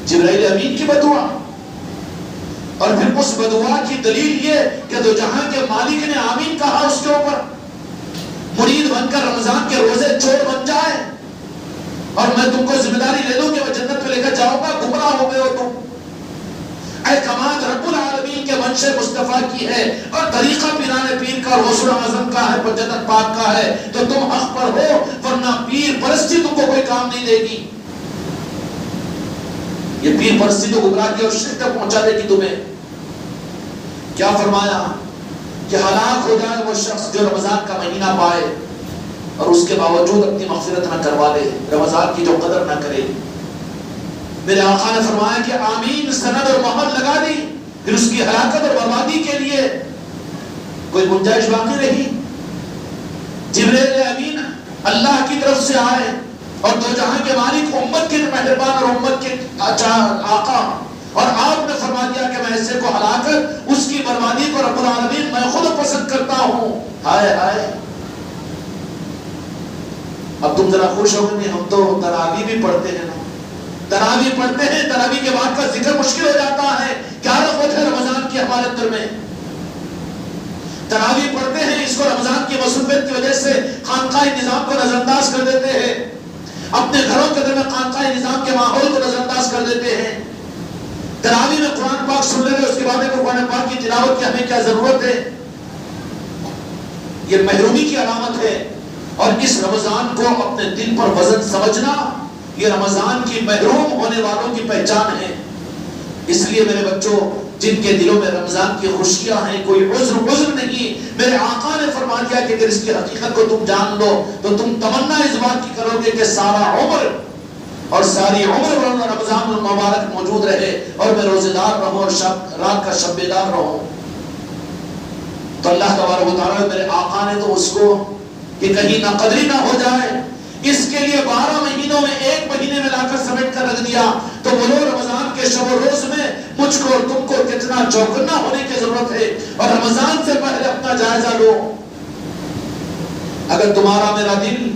جبرائیل امین کی بددعا۔ اور پھر اس بددعا کی دلیل یہ کہ دو جہاں کے مالک نے آمین کہا اس کے اوپر، مرید بن کر رمضان کے روزے چور بن جائے اور میں تم کو ذمہ داری لے لوں کہ میں جنت میں لے کر جاؤں گا، گمراہ ہو گئے ہو تم۔ اعتماد رب العالمین کے منشے مصطفیٰ کی ہے اور طریقہ پیران پیر کا غوث اعظم کا ہے، جنت پاک کا ہے، تو تم حق پر ہو، ورنہ پیر پرستی تم کو کوئی کام نہیں دے گی۔ یہ پیر پرستی تو گمراہی اور شرک تک پہنچا دے گی تمہیں۔ کیا فرمایا کہ ہلاک ہو جائے وہ شخص جو رمضان کا مہینہ پائے اور اس کے باوجود اپنی مغفرت نہ کروا لے، رمضان کی جو قدر نہ کرے۔ میرے آقا نے فرمایا کہ آمین سند اور مہر لگا دی، پھر اس کی ہلاکت اور بربادی کے لیے کوئی گنجائش باقی رہی؟ جبرائیل امین اللہ کی طرف سے آئے اور دو جہاں کے مالک، امت کے مہربان اور امت کے آقا، اور آپ نے فرما دیا کہ میں ایسے کو ہلا کر اس کی بربادی کو رب العالمین میں خود پسند کرتا ہوں۔ ہائے ہائے، اب تم ذرا خوش ہو گئے، ہم تو تراویح بھی پڑھتے ہیں نا، تراویح پڑھتے ہیں، تراویح کے بعد کا ذکر مشکل ہو جاتا ہے، کیا رغبت ہے رمضان کی ہمارے اندر میں؟ تراویح پڑھتے ہیں، اس کو رمضان کی مصروفیت کی وجہ سے خانقاہ نظام کو نظر انداز کر دیتے ہیں، اپنے گھروں کے اندر میں خانقاہ نظام کے ماحول کو نظر انداز کر دیتے ہیں۔ تراویح میں قرآن پاک سن لے، اس کے بعد قرآن پاک کی تلاوت کی ہمیں کیا ضرورت ہے؟ یہ محرومی کی علامت ہے، اور اس رمضان کو اپنے دل پر وزن سمجھنا یہ رمضان کی محروم ہونے والوں کی پہچان ہے۔ اس لیے میرے بچوں، جن کے دلوں میں رمضان کی خوشیاں ہیں، کوئی عذر نہیں، میرے آقا نے فرما دیا کہ اگر اس کی حقیقت کو تم جان لو تو تم تمنا اس بات کی کرو گے کہ سارا عمر اور ساری عمر رمضان المبارک موجود رہے اور میں روزے دار رہوں اور رات کا شب بیدار رہوں۔ تو اللہ تبارک و تعالیٰ میرے آقا نے تو اس کو کہ کہیں نہ قدری نہ ہو جائے، اس کے لیے 12 مہینوں میں ایک مہینے میں لا کر سمیٹ کر رکھ دیا۔ تو بولو رمضان کے شب و روز میں مجھ کو اور تم کو کتنا چوکنا ہونے کی ضرورت ہے، اور رمضان سے پہلے اپنا جائزہ لو۔ اگر تمہارا میرا دل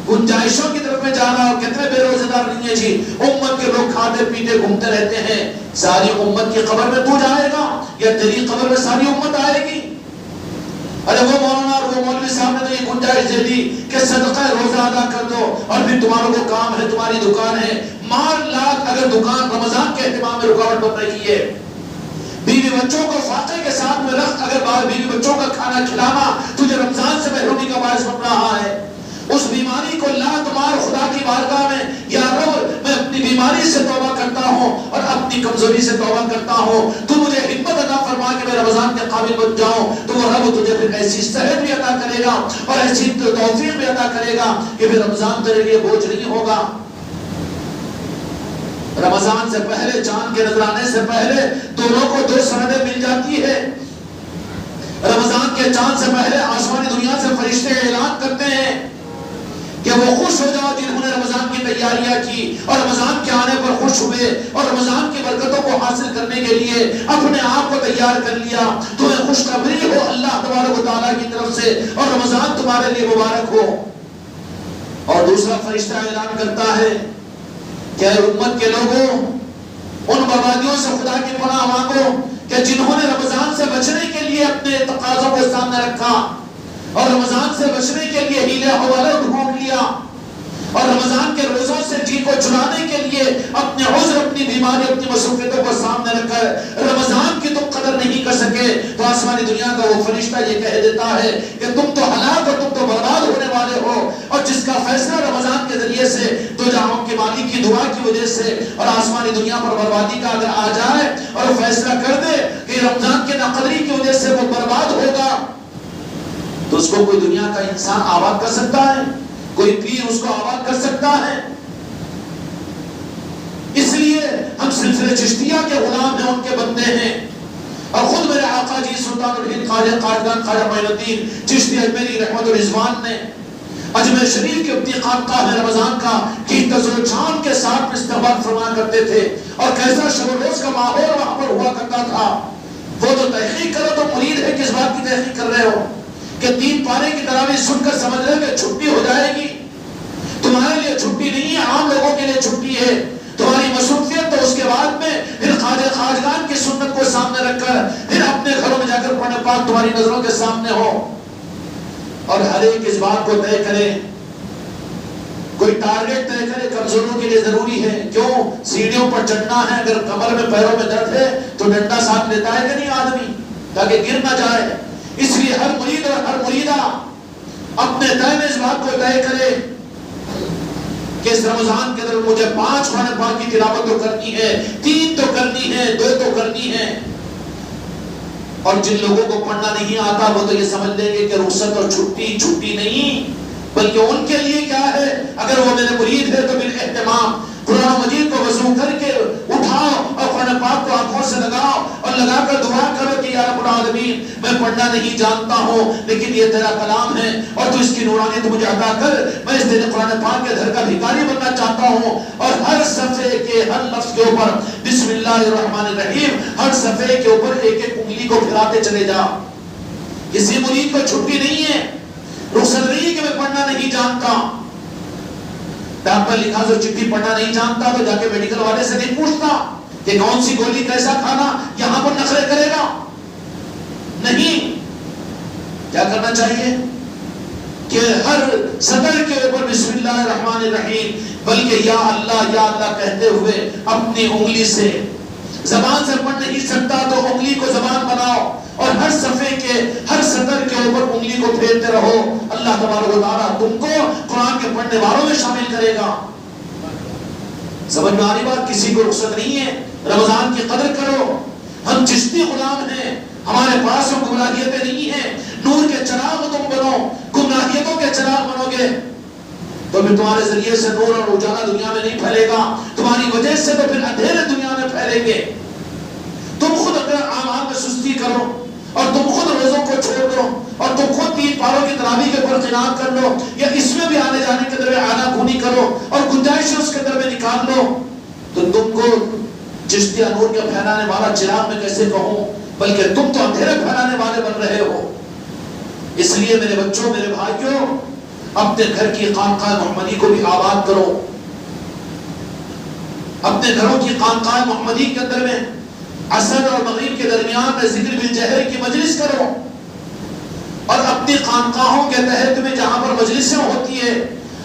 گنجائشوں کی طرف میں جا رہا اور کتنے بے روزے دار نہیں ہے جی، امت کے لوگ کھاتے پیتے گھومتے رہتے ہیں، ساری امت کی قبر میں تو جائے گا یا تیری قبر میں ساری امت آئے گی؟ ارے وہ مولانا اور وہ مولوی صاحب نے تو یہ گنجائش دے دی کہ صدقہ روزہ ادا کر دو اور پھر تمہاروں کو کام ہے، تمہاری دکان ہے. مال لاکھ اگر دکان رمضان کے اہتمام میں رکاوٹ بن رہی ہے. بیوی بچوں کو فاقے کے ساتھ میں رکھ، اگر بیوی بچوں کا کھانا کھلانا تجھے رمضان سے محرومی کا باعث بن رہا ہے، اس بیماری کو لا تمہار خدا کی بارگاہ میں، یا رب میں اپنی بیماری سے توبہ کرتا ہوں اور اپنی کمزوری سے توبہ کرتا ہوں، تو مجھے ہمت عطا فرما کہ میں رمضان کے قابل بن جاؤں. تو وہ رب تجھے پھر ایسی صحت بھی عطا کرے گا اور ایسی توفیق بھی عطا کرے گا کہ پھر رمضان تیرے لیے بوجھ نہیں ہوگا. رمضان سے پہلے، چاند کے نظر آنے سے پہلے دونوں کو 2 سندیں مل جاتی ہے. رمضان کے چاند سے پہلے آسمانی دنیا سے فرشتے اعلان کرتے ہیں کہ وہ خوش ہو جاؤ جنہوں نے رمضان کی تیاریاں کی اور رمضان کے آنے پر خوش ہوئے اور رمضان کی برکتوں کو حاصل کرنے کے لیے اپنے آپ کو تیار کر لیا. تمہیں خوشخبری ہو اللہ تبارک و تعالیٰ کی طرف سے اور رمضان تمہارے لیے مبارک ہو. اور دوسرا فرشتہ اعلان کرتا ہے کہ اے امت کے لوگوں، ان بربادیوں سے خدا کی پناہ مانگو کہ جنہوں نے رمضان سے بچنے کے لیے اپنے تقاضوں کو سامنے رکھا اور رمضان سے بچنے کے لیے ہیلے حوالے ڈھونڈ لیا اور رمضان کے روزوں سے جی کو چھڑانے کے لیے اپنے عذر، اپنی بیماری، اپنی مصروفیتوں کو سامنے رکھ کر رمضان کی تم قدر نہیں کر سکے، تو آسمانی دنیا کا وہ فرشتہ یہ کہہ دیتا ہے کہ تم تو ہلاک اور تم تو برباد ہونے والے ہو. اور جس کا فیصلہ رمضان کے ذریعے سے، دو جہانوں کے مالک کی دعا کی وجہ سے اور آسمانی دنیا پر بربادی کا اگر آ جائے اور وہ فیصلہ کر دے کہ رمضان کے ناقدری کی وجہ سے وہ برباد ہوگا، تو اس کو کوئی دنیا کا انسان آباد کر سکتا ہے؟ کوئی پیر اس کو آباد کر سکتا ہے؟ اس لیے ہم سلسلے چشتیہ کے غلام ہیں، ان کے بندے ہیں. اور خود میرے آقا جی سلطان الہند خواجہ قادریان خواجہ معین الدین چشتی اجمیری رحمت الرضوان نے اجمیر شریف کے اپنی خانقاہ میں رمضان کا کی تزر و جان کے ساتھ استقبال فرمایا کرتے تھے. اور کیسا شب و روز کا ماحول وہاں پر ہوا کرتا تھا. وہ تو تحقیق کرو تو مرید ہے، کس بات کی تحقیق کر رہے ہو کہ 3 پارے کی تراویح سن کر سمجھ رہے کہ چھٹی ہو جائے گی؟ تمہارے لیے چھٹی نہیں ہے، عام لوگوں کے لیے چھٹی ہے. تمہاری مصروفیت تو اس کے بعد میں پھر خواجہ خواجگان کی سنت کو سامنے رکھ کر پھر اپنے گھروں میں جا کر قرآن پاک تمہاری نظروں کے سامنے ہو. اور ہر ایک اس بات کو طے کرے، کوئی ٹارگٹ طے کرے. کمزوروں کے لیے ضروری ہے، کیوں؟ سیڑھیوں پر چڑھنا ہے، اگر کمر میں پیروں میں درد ہے تو ڈنڈا ساتھ لیتا ہے کہ نہیں آدمی، تاکہ گر نہ جائے. اس لیے ہر مرید اور ہر مریدہ اپنے طے میں اس بات کو طے کرے کہ اس رمضان کے اندر مجھے 5 قرآن پاک کی تلاوت تو کرنی ہے، 3 تو کرنی ہے، 2 تو کرنی ہے. اور جن لوگوں کو پڑھنا نہیں آتا وہ تو یہ سمجھ لیں گے کہ رخصت اور چھٹی نہیں، بلکہ ان کے لیے کیا ہے، اگر وہ میرے مرید ہے تو بالاہتمام قرآن مجید کو وضو کر کے اٹھاؤ اور قرآن پاک کو آنکھوں سے لگاؤ اور لگا کر دعا کرو کہ یا رب العالمین میں پڑھنا نہیں جانتا ہوں لیکن یہ تیرا کلام ہے اور تو اس کی نورانیت مجھے عطا کر، میں اس تیرے قرآن پاک کے گھر کا بھکاری بننا چاہتا ہوں. اور ہر صفحے کے ہر لفظ کے اوپر بسم اللہ الرحمن الرحیم، ہر صفحے کے اوپر ایک ایک انگلی کو پھراتے چلے جا. کسی مرید کو چھٹی نہیں ہے، رخصت نہیں کہ میں پڑھنا نہیں جانتا. ڈاکٹر لکھا جو چٹھی پڑھنا نہیں جانتا تو جا کے میڈیکل والے سے نہیں پوچھتا کہ کون سی گولی کیسا کھانا، یہاں پر نخرے کرے گا نہیں. کیا کرنا چاہیے کہ ہر سطر کے اوپر بسم اللہ الرحمن الرحیم، بلکہ یا اللہ کہتے ہوئے اپنی انگلی سے، زبان سے پڑھ نہیں سکتا تو انگلی کو زبان بناؤ اور ہر صفحے کے ہر سطر کے اوپر انگلی کو پھیرتے رہو. اللہ تبارک و تعالیٰ تم کو قرآن کے پڑھنے والوں میں شامل کرے گا. سمجھ میں آ رہی بات؟ کسی کو رخصت نہیں ہے، رمضان کی قدر کرو. ہم چشتی غلام ہیں، ہمارے پاس وہ گمراہیتیں نہیں ہیں. نور کے چراغ تم بنو، گمراہیتوں کے چراغ بنو گے تو پھر تمہارے ذریعے سے نور اور اجالا دنیا میں نہیں پھیلے گا، تمہاری وجہ سے تو پھر اندھیرے دنیا میں پھیلیں گے. تم خود اپنے اعمال میں سستی کرو اور تم خود روزوں کو چھوڑ دو اور تم خود 3 پاروں کی تراویح کے اوپر قناعت کر لو یا اس میں بھی آنے جانے کے اندر میں آنا گونی کرو اور گنجائش اس کے اندر میں نکال لو، تو تم کو چشتیہ نور کے پھیلانے والا چراغ میں کیسے کہوں، بلکہ تم تو اندھیرے پھیلانے والے بن رہے ہو. اس لیے میرے بچوں، میرے بھائیوں، اپنے گھر کی خانقاہ محمدی کو بھی آباد کرو. اپنے گھروں کی خانقاہ محمدی کے اندر میں عصر اور مغرب کے درمیان میں ذکر بالجہر کی مجلس کرو. اور اپنی خانقاہوں کے تحت میں جہاں پر مجلسیں ہوتی ہے،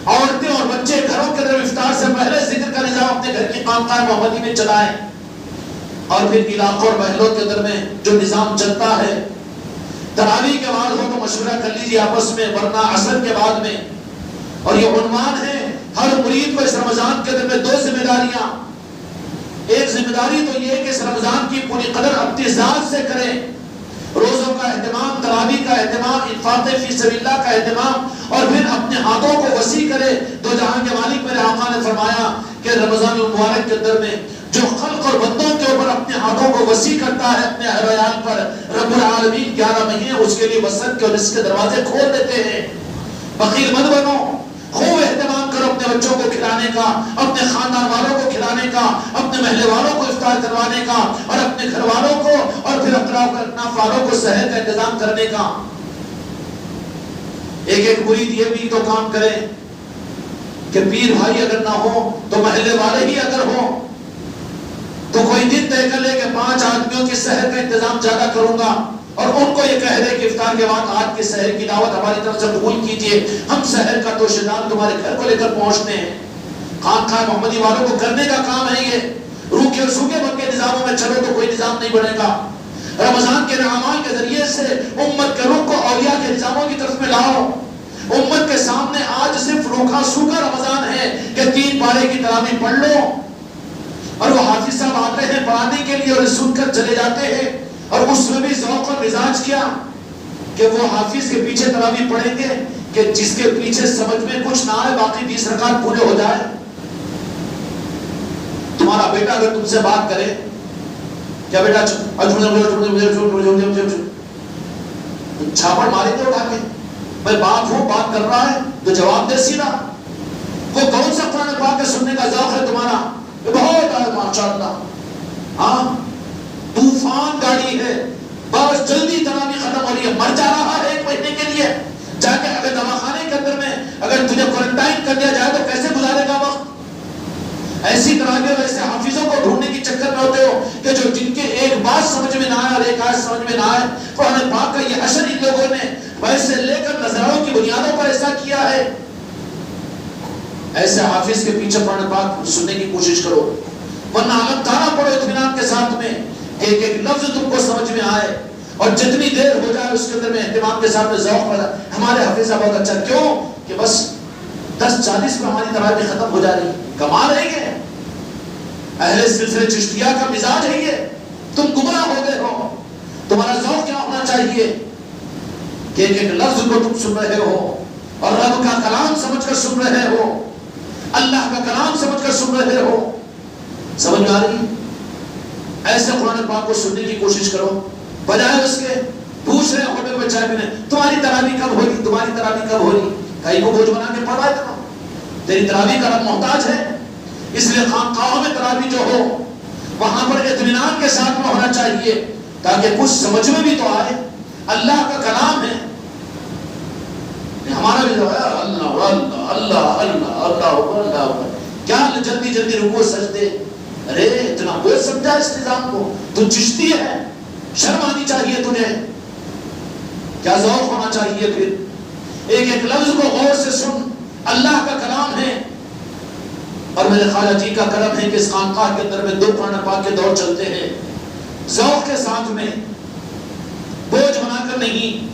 عورتیں اور بچے گھروں کے اندر افطار سے پہلے ذکر کا نظام اپنے گھر کی خانقاہ محمدی میں چلائیں، اور پھر علاقوں اور محلوں کے اندر میں جو نظام چلتا ہے، تراویح کے بعد ہو تو مشورہ کر لیجیے آپس میں، ورنہ عصر کے بعد میں۔ اور یہ عنوان ہے ہر مرید کو اس رمضان کے اندر میں 2 ذمہ داریاں۔ ایک ذمہ داری تو یہ ہے کہ اس رمضان کی پوری قدر اپنی ذات سے کریں، روزوں کا اہتمام، تراویح کا اہتمام، انفاق فی سبیل اللہ کا اہتمام، اور پھر اپنے ہاتھوں کو وسیع کرے۔ دو جہاں کے مالک میرے آقا نے فرمایا کہ رمضان المبارک کے اندر میں جو خلق اور بندوں کے اوپر اپنے ہاتھوں کو وسیع کرتا ہے اپنے ہر عیال پر، رب العالمین 11 مہینے اس کے لیے وسعت کے اور رزق کے دروازے کھول دیتے ہیں۔ بخیل مت بنو، خوب اہتمام کرو اپنے بچوں کو کھلانے کا، اپنے خاندان والوں کو کھلانے کا، اپنے محلے والوں کو افطار کروانے کا، اور اپنے گھر والوں کو اور پھر اطراف والوں کو سحر کا انتظام کرنے کا۔ ایک مرید یہ بھی تو کام کرے کہ پیر بھائی اگر نہ ہو تو محلے والے ہی اگر ہوں تو کوئی دن طے کر لے کہ 5 آدمیوں کی سحر کا انتظام زیادہ کروں گا، اور ان کو یہ کہہ دے کہ افطار کے بعد آج کی سحر کی دعوت ہماری طرف سے قبول کیجئے، ہم سحر کا توشہ دار تمہارے گھر کو لے کر پہنچتے ہیں۔ خانقاہ محمدی والوں کو کرنے کا کام ہے یہ۔ روکھے اور سوکھے بن کے نظاموں میں چلو تو کوئی نظام نہیں بنے گا۔ رمضان کے اعمال کے ذریعے سے امت کے رخ کو اولیاء کے نظاموں کی طرف میں لاؤ۔ امت کے سامنے آج صرف روکھا سوکھا رمضان ہے کہ 3 پارے کی تراویح پڑھ لو، اور وہ حافظ صاحب آتے ہیں پڑھانے کے لیے اور سن کر چلے جاتے ہیں، اور اس میں بھی ذوق اور مزاج کیا کہ وہ حافظ کے پیچھے تراویح پڑھیں گے کہ جس کے پیچھے سمجھ میں کچھ نہ آئے باقی 20 رکعت پورے ہو جائے۔ تمہارا بیٹا اگر تم سے بات کرے کیا بیٹا چھاپڑ مارے گے اٹھا کے، میں بات ہوں بات کر رہا ہے تو جواب دے سیدھا۔ وہ کون سا قرآن پاک کے سننے کا ذوق ہے تمہارا؟ بہت ہے ماشاءاللہ، ہاں طوفان گاڑی ہے، بس جلدی تراویح ختم ہو رہی ہے، مر جا رہا ہے 1 مہینے کے لیے، جا کے اگر دواخانے کے اندر میں اگر تجھے کوارنٹائن کر دیا جائے تو کیسے گزارے گا وقت؟ ایسی تراویح اور ایسے حافظوں کو ڈھونڈنے کی چکر میں ہوتے ہو کہ جو جن کے ایک بات سمجھ میں نہ آئے اور ایک آیت سمجھ میں نہ آئے۔ قرآن پاک کا یہ حشر ان لوگوں نے ویسے لے کر نظروں کی بنیادوں پر ایسا کیا ہے۔ ایسے حافظ کے پیچھے قرآن پاک سننے کی کوشش کرو، ورنہ علم تارا پڑھو اطمینان کے ساتھ میں، ایک ایک لفظ تم کو سمجھ میں آئے، اور جتنی دیر ہو جائے اس کے اندر میں اہتمام کے ساتھ میں ذوق پیدا۔ ہمارے حافظ صاحب بہت اچھا، کیوں کہ بس 10:40 پہ ہماری تراویح ختم ہو جا رہی، کمال ہے یہ، اہل سلسلہ چشتیہ کا مزاج ہے یہ۔ تم گمراہ ہو گئے ہو، تمہارا ذوق کیا ہونا چاہیے کہ ایک ایک لفظ کو تم سن رہے ہو، اور رب کا کلام سمجھ کر سن رہے ہو، اللہ کا کلام سمجھ کر سن رہے ہو۔ سمجھ میں آ رہی؟ ایسے قرآن پاک کو سننے کی کوشش کرو، بجائے اس کے پوچھ رہے ہوٹل میں چائے پینے تمہاری تراویح کب ہو رہی، تمہاری تراویح کب ہو رہی؟ کہیں کو بوجھ بنا کے پڑھا ہے تمہیں، تیری تراویح کا رب محتاج ہے۔ اس لیے خانقاہوں میں تراویح جو ہو وہاں پر اطمینان کے ساتھ میں ہونا چاہیے، تاکہ کچھ سمجھ میں بھی تو آئے۔ اللہ کا کلام ہے، ہمارا بھی اللہ اللہ اللہ اللہ اللہ اللہ، کیا جلدی جلدی رکوع سجدے، ارے اتنا بہت سمجھا اس نظام کو، تو چشتی ہے، شرم آنی چاہیے تجھے، کیا ذوق ہونا چاہیے۔ پھر ایک ایک لفظ کو غور سے سن، اللہ کا کلام ہے، اور میرے خواجہ جی کا کرم ہے کہ اس خانقاہ کے اندر میں 2 قرآن پاک کے دور چلتے ہیں، ذوق کے ساتھ میں، بوجھ بنا کر نہیں۔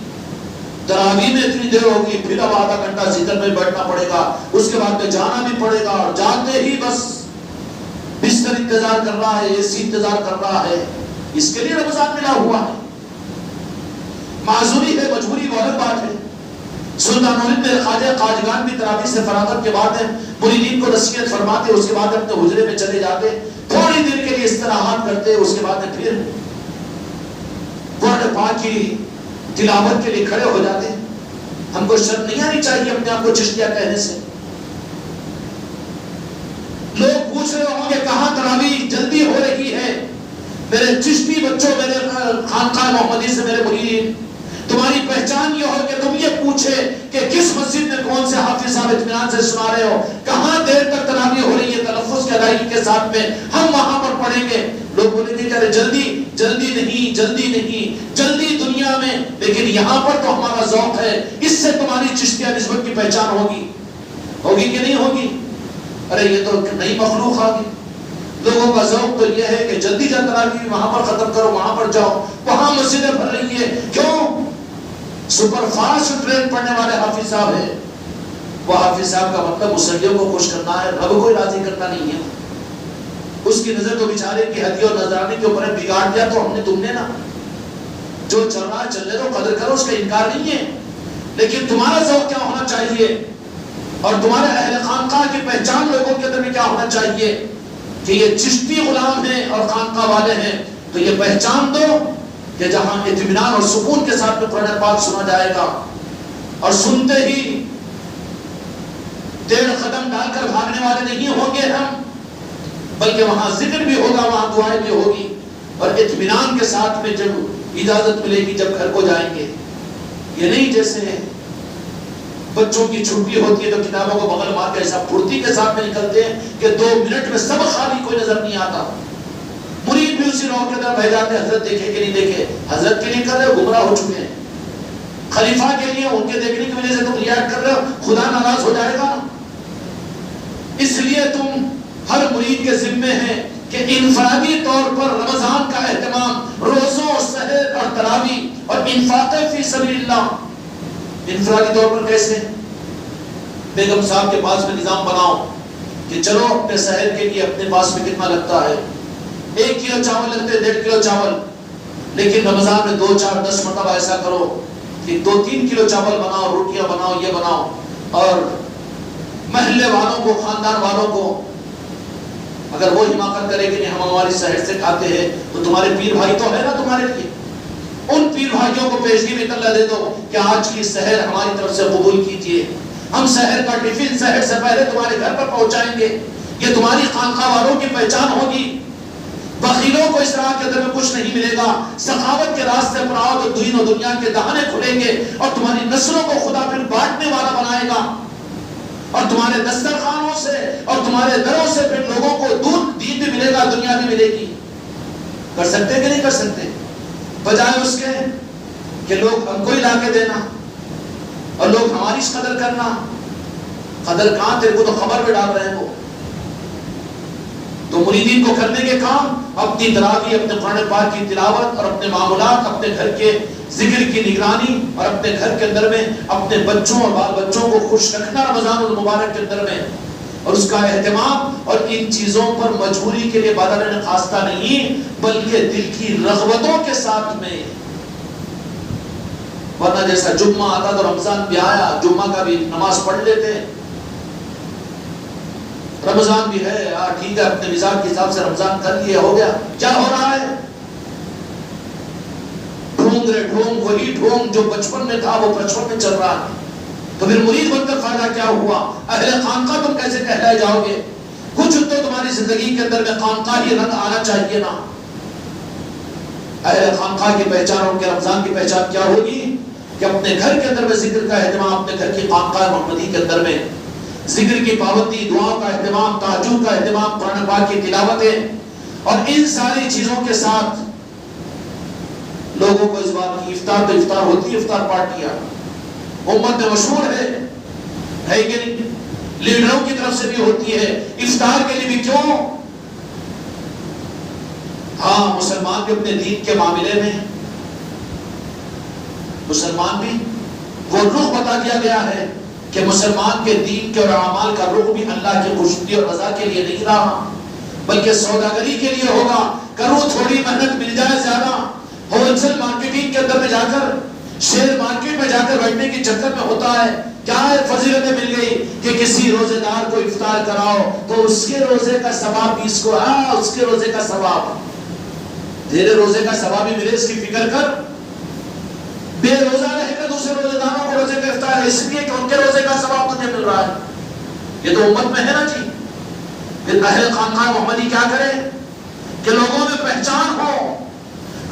تراویح میں اتنی دیر ہوگی، پھر اب آدھا گھنٹہ ذکر میں بیٹھنا پڑے گا، اس کے بعد میں جانا بھی پڑے گا، اور جاتے ہی بس بستر انتظار کر رہا ہے، اے سی انتظار کر رہا ہے۔ اس کے لیے رمضان ملا ہوا ہے، معذوری ہے، مجبوری وہ الگ بات ہے۔ سلطان مولد میرے خواجہ خواجگان بھی تراویح سے فراغت کے بعد مریدین کو نصیحت فرماتے، اس کے بعد اپنے حجرے میں چلے جاتے، تھوڑی دیر کے لیے استراحت کرتے، اس کے بعد پھر قرآن پاک کی تلاوت کے لیے کھڑے ہو جاتے۔ ہم کو شرم نہیں آنی چاہیے اپنے آپ کو چشتیہ کہنے سے۔ لوگ پوچھ رہے ہوں گے کہاں تراویح جلدی ہو رہی ہے؟ میرے چشتی بچوں، میرے خانقاہ محمدی سے میرے مرید، تمہاری پہچان یہ ہو کہ تم یہ پوچھے کہ کس مسجد میں کون سے حافظ صاحب اطمینان سے سنا رہے ہو، کہاں دیر تک تراویح ہو رہی ہے تلفظ کی ادائیگی کے ساتھ میں، ہم وہاں پر پڑھیں گے۔ لوگ بولیں گے کہ ارے جلدی جلدی نہیں، جلدی نہیں، جلدی دنیا دنیا میں، لیکن یہاں پر تو ہمارا ذوق ہے، اس سے تمہاری چشتیہ نسبت کی پہچان ہوگی کہ نہیں ہوگی؟ ارے یہ تو نئی مخلوق آ گئی۔ لوگوں کا ذوق تو یہ ہے کہ جلدی تراویح وہاں پر ختم کرو، وہاں پر جاؤ، وہاں مسجدیں بھر رہی ہیں، کیوں؟ سپر فاسٹ ٹرین پڑھنے والے حافظ صاحب ہیں۔ وہ حافظ صاحب کا مطلب مسلمانوں کو خوش کرنا ہے، رب کو راضی کرنا نہیں ہے۔ اس کی نظر تو بیچارے کی ہدیہ اور نذرانے کے اوپر بگاڑ دیا تو ہم نے تم نے نا، جو چل رہا ہے چلنے دو، قدر کرو، اس کا انکار نہیں ہے، لیکن تمہارا ذوق کیا ہونا چاہیے اور تمہارے اہل خانقاہ کی پہچان لوگوں کے اندر میں کیا ہونا چاہیے کہ یہ چشتی غلام ہیں اور خانقاہ والے ہیں، تو یہ پہچان دو کہ جہاں اطمینان اور سکون کے ساتھ میں قرآن پاک سنا جائے گا اور سنتے ہی 1.5 قدم ڈال کر بھاگنے والے نہیں ہوں گے ہم، بلکہ وہاں ذکر بھی ہوگا، وہاں دعائیں بھی ہوگی، اور اطمینان کے ساتھ میں جب اجازت ملے گی جب گھر کو جائیں گے۔ یہ نہیں جیسے بچوں کی چھٹی ہوتی ہے تو کتابوں کو بغل مار کے ایسا پھرتی کے ساتھ میں نکلتے ہیں کہ 2 منٹ میں سب خالی، کوئی نظر نہیں آتا۔ مرید بھی اسی روح کے اندر بہ جاتے ہیں، حضرت دیکھے کہ نہیں دیکھے، حضرت کے لیے کر رہے ہو، گمراہ ہو چکے ہیں، خلیفہ کے لیے ان کے دیکھنے کی وجہ سے تم ریاکٹ کر رہے ہو، خدا ناراض ہو جائے گا۔ اس لیے تم ہر مرید کے ذمے ہیں کہ انفرادی طور پر رمضان کا اہتمام، روزوں، سحر اور تراویح اور انفاق فی سبیل اللہ، انفرادی طور پر کیسے؟ بیگم صاحب کے پاس میں نظام بناؤ کہ چلو اپنے سحر کے لیے اپنے پاس میں کتنا لگتا ہے، 1 کلو چاول لگتے ہیں، 1.5 کلو چاول، لیکن رمضان میں 2 4 10 مرتبہ ایسا کرو کہ 2 3 کلو چاول بناؤ، روٹیاں بناؤ، یہ بناؤ، اور محلے والوں کو، خاندان والوں کو، اگر وہ حماقت کرے کہ نہیں ہم ہماری سحر سے کھاتے ہیں تو تمہارے پیر بھائی تو ہے نا تمہارے لیے، ان پیر بھائیوں کو پیشگی میں طلع دے دو کہ آج کی سحر ہماری طرف سے قبول کیجئے، ہم سحر کا ٹفن سحر سے پہلے تمہارے گھر پر پہنچائیں گے، یہ تمہاری خانقاہ والوں کی پہچان ہوگی۔ بخیلوں کو اس طرح کے اندر میں کچھ نہیں ملے گا، سخاوت کے راستے پر آؤ تو دین و دنیا کے دہانے کھلیں گے اور تمہاری نسلوں کو خدا پھر بانٹنے والا بنائے گا، اور تمہارے دسترخوانوں سے اور تمہارے دروں سے پھر لوگوں کو دین بھی ملے گا، دنیا بھی ملے گی۔ کر سکتے کہ نہیں کر سکتے؟ بجائے اس کے کہ لوگ ہم کو ہی لا کے دینا اور لوگ ہماری قدر کرنا، قدر کہاں، تیرے کو تو خبر میں ڈال رہے ہیں وہ۔ تو مریدین کو کرنے کے کام اپنی تراویح، اپنے قرآن پاک کی تلاوت اور اپنے معاملات، اپنے گھر کے ذکر کی نگرانی اور اپنے گھر کے اندر میں اپنے بچوں اور بال بچوں کو خوش رکھنا رمضان المبارک کے اندر میں، اور اس کا اہتمام، اور ان چیزوں پر مجبوری کے لیے بادل خواستہ نہیں بلکہ دل کی رغبتوں کے ساتھ میں۔ ورنہ جیسا جمعہ آتا تو رمضان بھی آیا، جمعہ کا بھی نماز پڑھ لیتے، رمضان بھی ہے، ٹھیک ہے اپنے مزاج کے حساب سے رمضان کر لیا، ہو گیا۔ کیا ہو رہا ہے؟ ڈھونگ رہے، ڈھونگ وہی ڈھونگ جو بچپن میں تھا وہ بچپن میں چل رہا ہے، تو پھر مرید بن کر فائدہ کیا ہوا؟ اہل خانقاہ تم کیسے کہلائے جاؤ گے؟ کچھ تو تمہاری زندگی کے اندر میں خانقاہی رنگ آنا چاہیے نا۔ اہل خانقاہ کی پہچان، ان کے رمضان کی پہچان کیا ہوگی کہ اپنے گھر کے اندر میں ذکر کا اہتمام، اپنے گھر کی خانقاہ محمدی کے اندر میں ذکر کی پابندی، دعاؤں کا اہتمام، تہجد کا اہتمام، قرآن پاک کی تلاوتیں، اور ان ساری چیزوں کے ساتھ لوگوں کو اس بات کی افطار تو افطار ہوتی ہے، افطار پارٹیاں امت میں مشہور ہے کہ نہیں؟ لیڈروں کی طرف سے بھی ہوتی ہے، افطار کے لیے بھی کیوں؟ ہاں مسلمان بھی اپنے دین کے معاملے میں، مسلمان بھی وہ رخ بتا دیا گیا ہے کہ مسلمان کے دین کے اور اعمال کا رخ بھی اللہ کی خوشنودی اور رضا کے لیے نہیں رہا بلکہ سوداگری کے لیے ہوگا۔ کرو تھوڑی محنت مل جائے زیادہ، ہول سیل مارکیٹنگ کے اندر میں جا کر، شیئر مارکیٹ میں جا کر بیٹھنے کی چکر میں ہوتا ہے کیا ہے؟ فضیلتیں مل گئی کہ کسی روزے دار کو افطار کراؤ تو اس کے روزے کا ثواب 20 کو، اس کے روزے کا ثواب، تیرے روزے کا ثواب بھی ملے، اس کی فکر کر۔ بے روزہ رہ کر دوسرے روزے داروں کو روزے کا افطار ہے اس لیے کہ ان کے روزے کا ثواب تجھے مل رہا ہے، یہ تو امت میں ہے نا جی۔ پھر اہل خانقاہ محمدی کیا کرے کہ لوگوں میں پہچان ہو،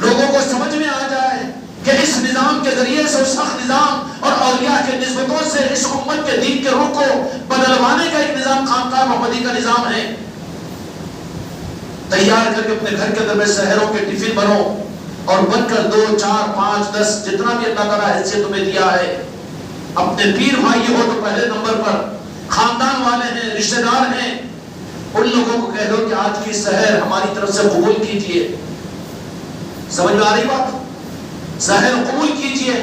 لوگوں کو سمجھ میں آ جائے کہ اس نظام کے ذریعے سے، اس حق نظام اور اولیاء کے نسبتوں سے اس امت کے دین کے رخ کو بدلوانے کا ایک نظام خانقاہ محمدی کا نظام ہے۔ تیار کر کے اپنے گھر کے اندر میں سحروں کے ٹفن بنو اور بن کر 2 4 5 10 جتنا بھی اللہ تعالیٰ حیثیت تمہیں دیا ہے، اپنے پیر بھائی ہو تو پہلے نمبر پر، خاندان والے ہیں، رشتہ دار ہیں، ان لوگوں کو کہہ دو کہ آج کی سحر ہماری طرف سے قبول کیجئے. سمجھ میں آ رہی بات؟ سحر قبول کیجئے.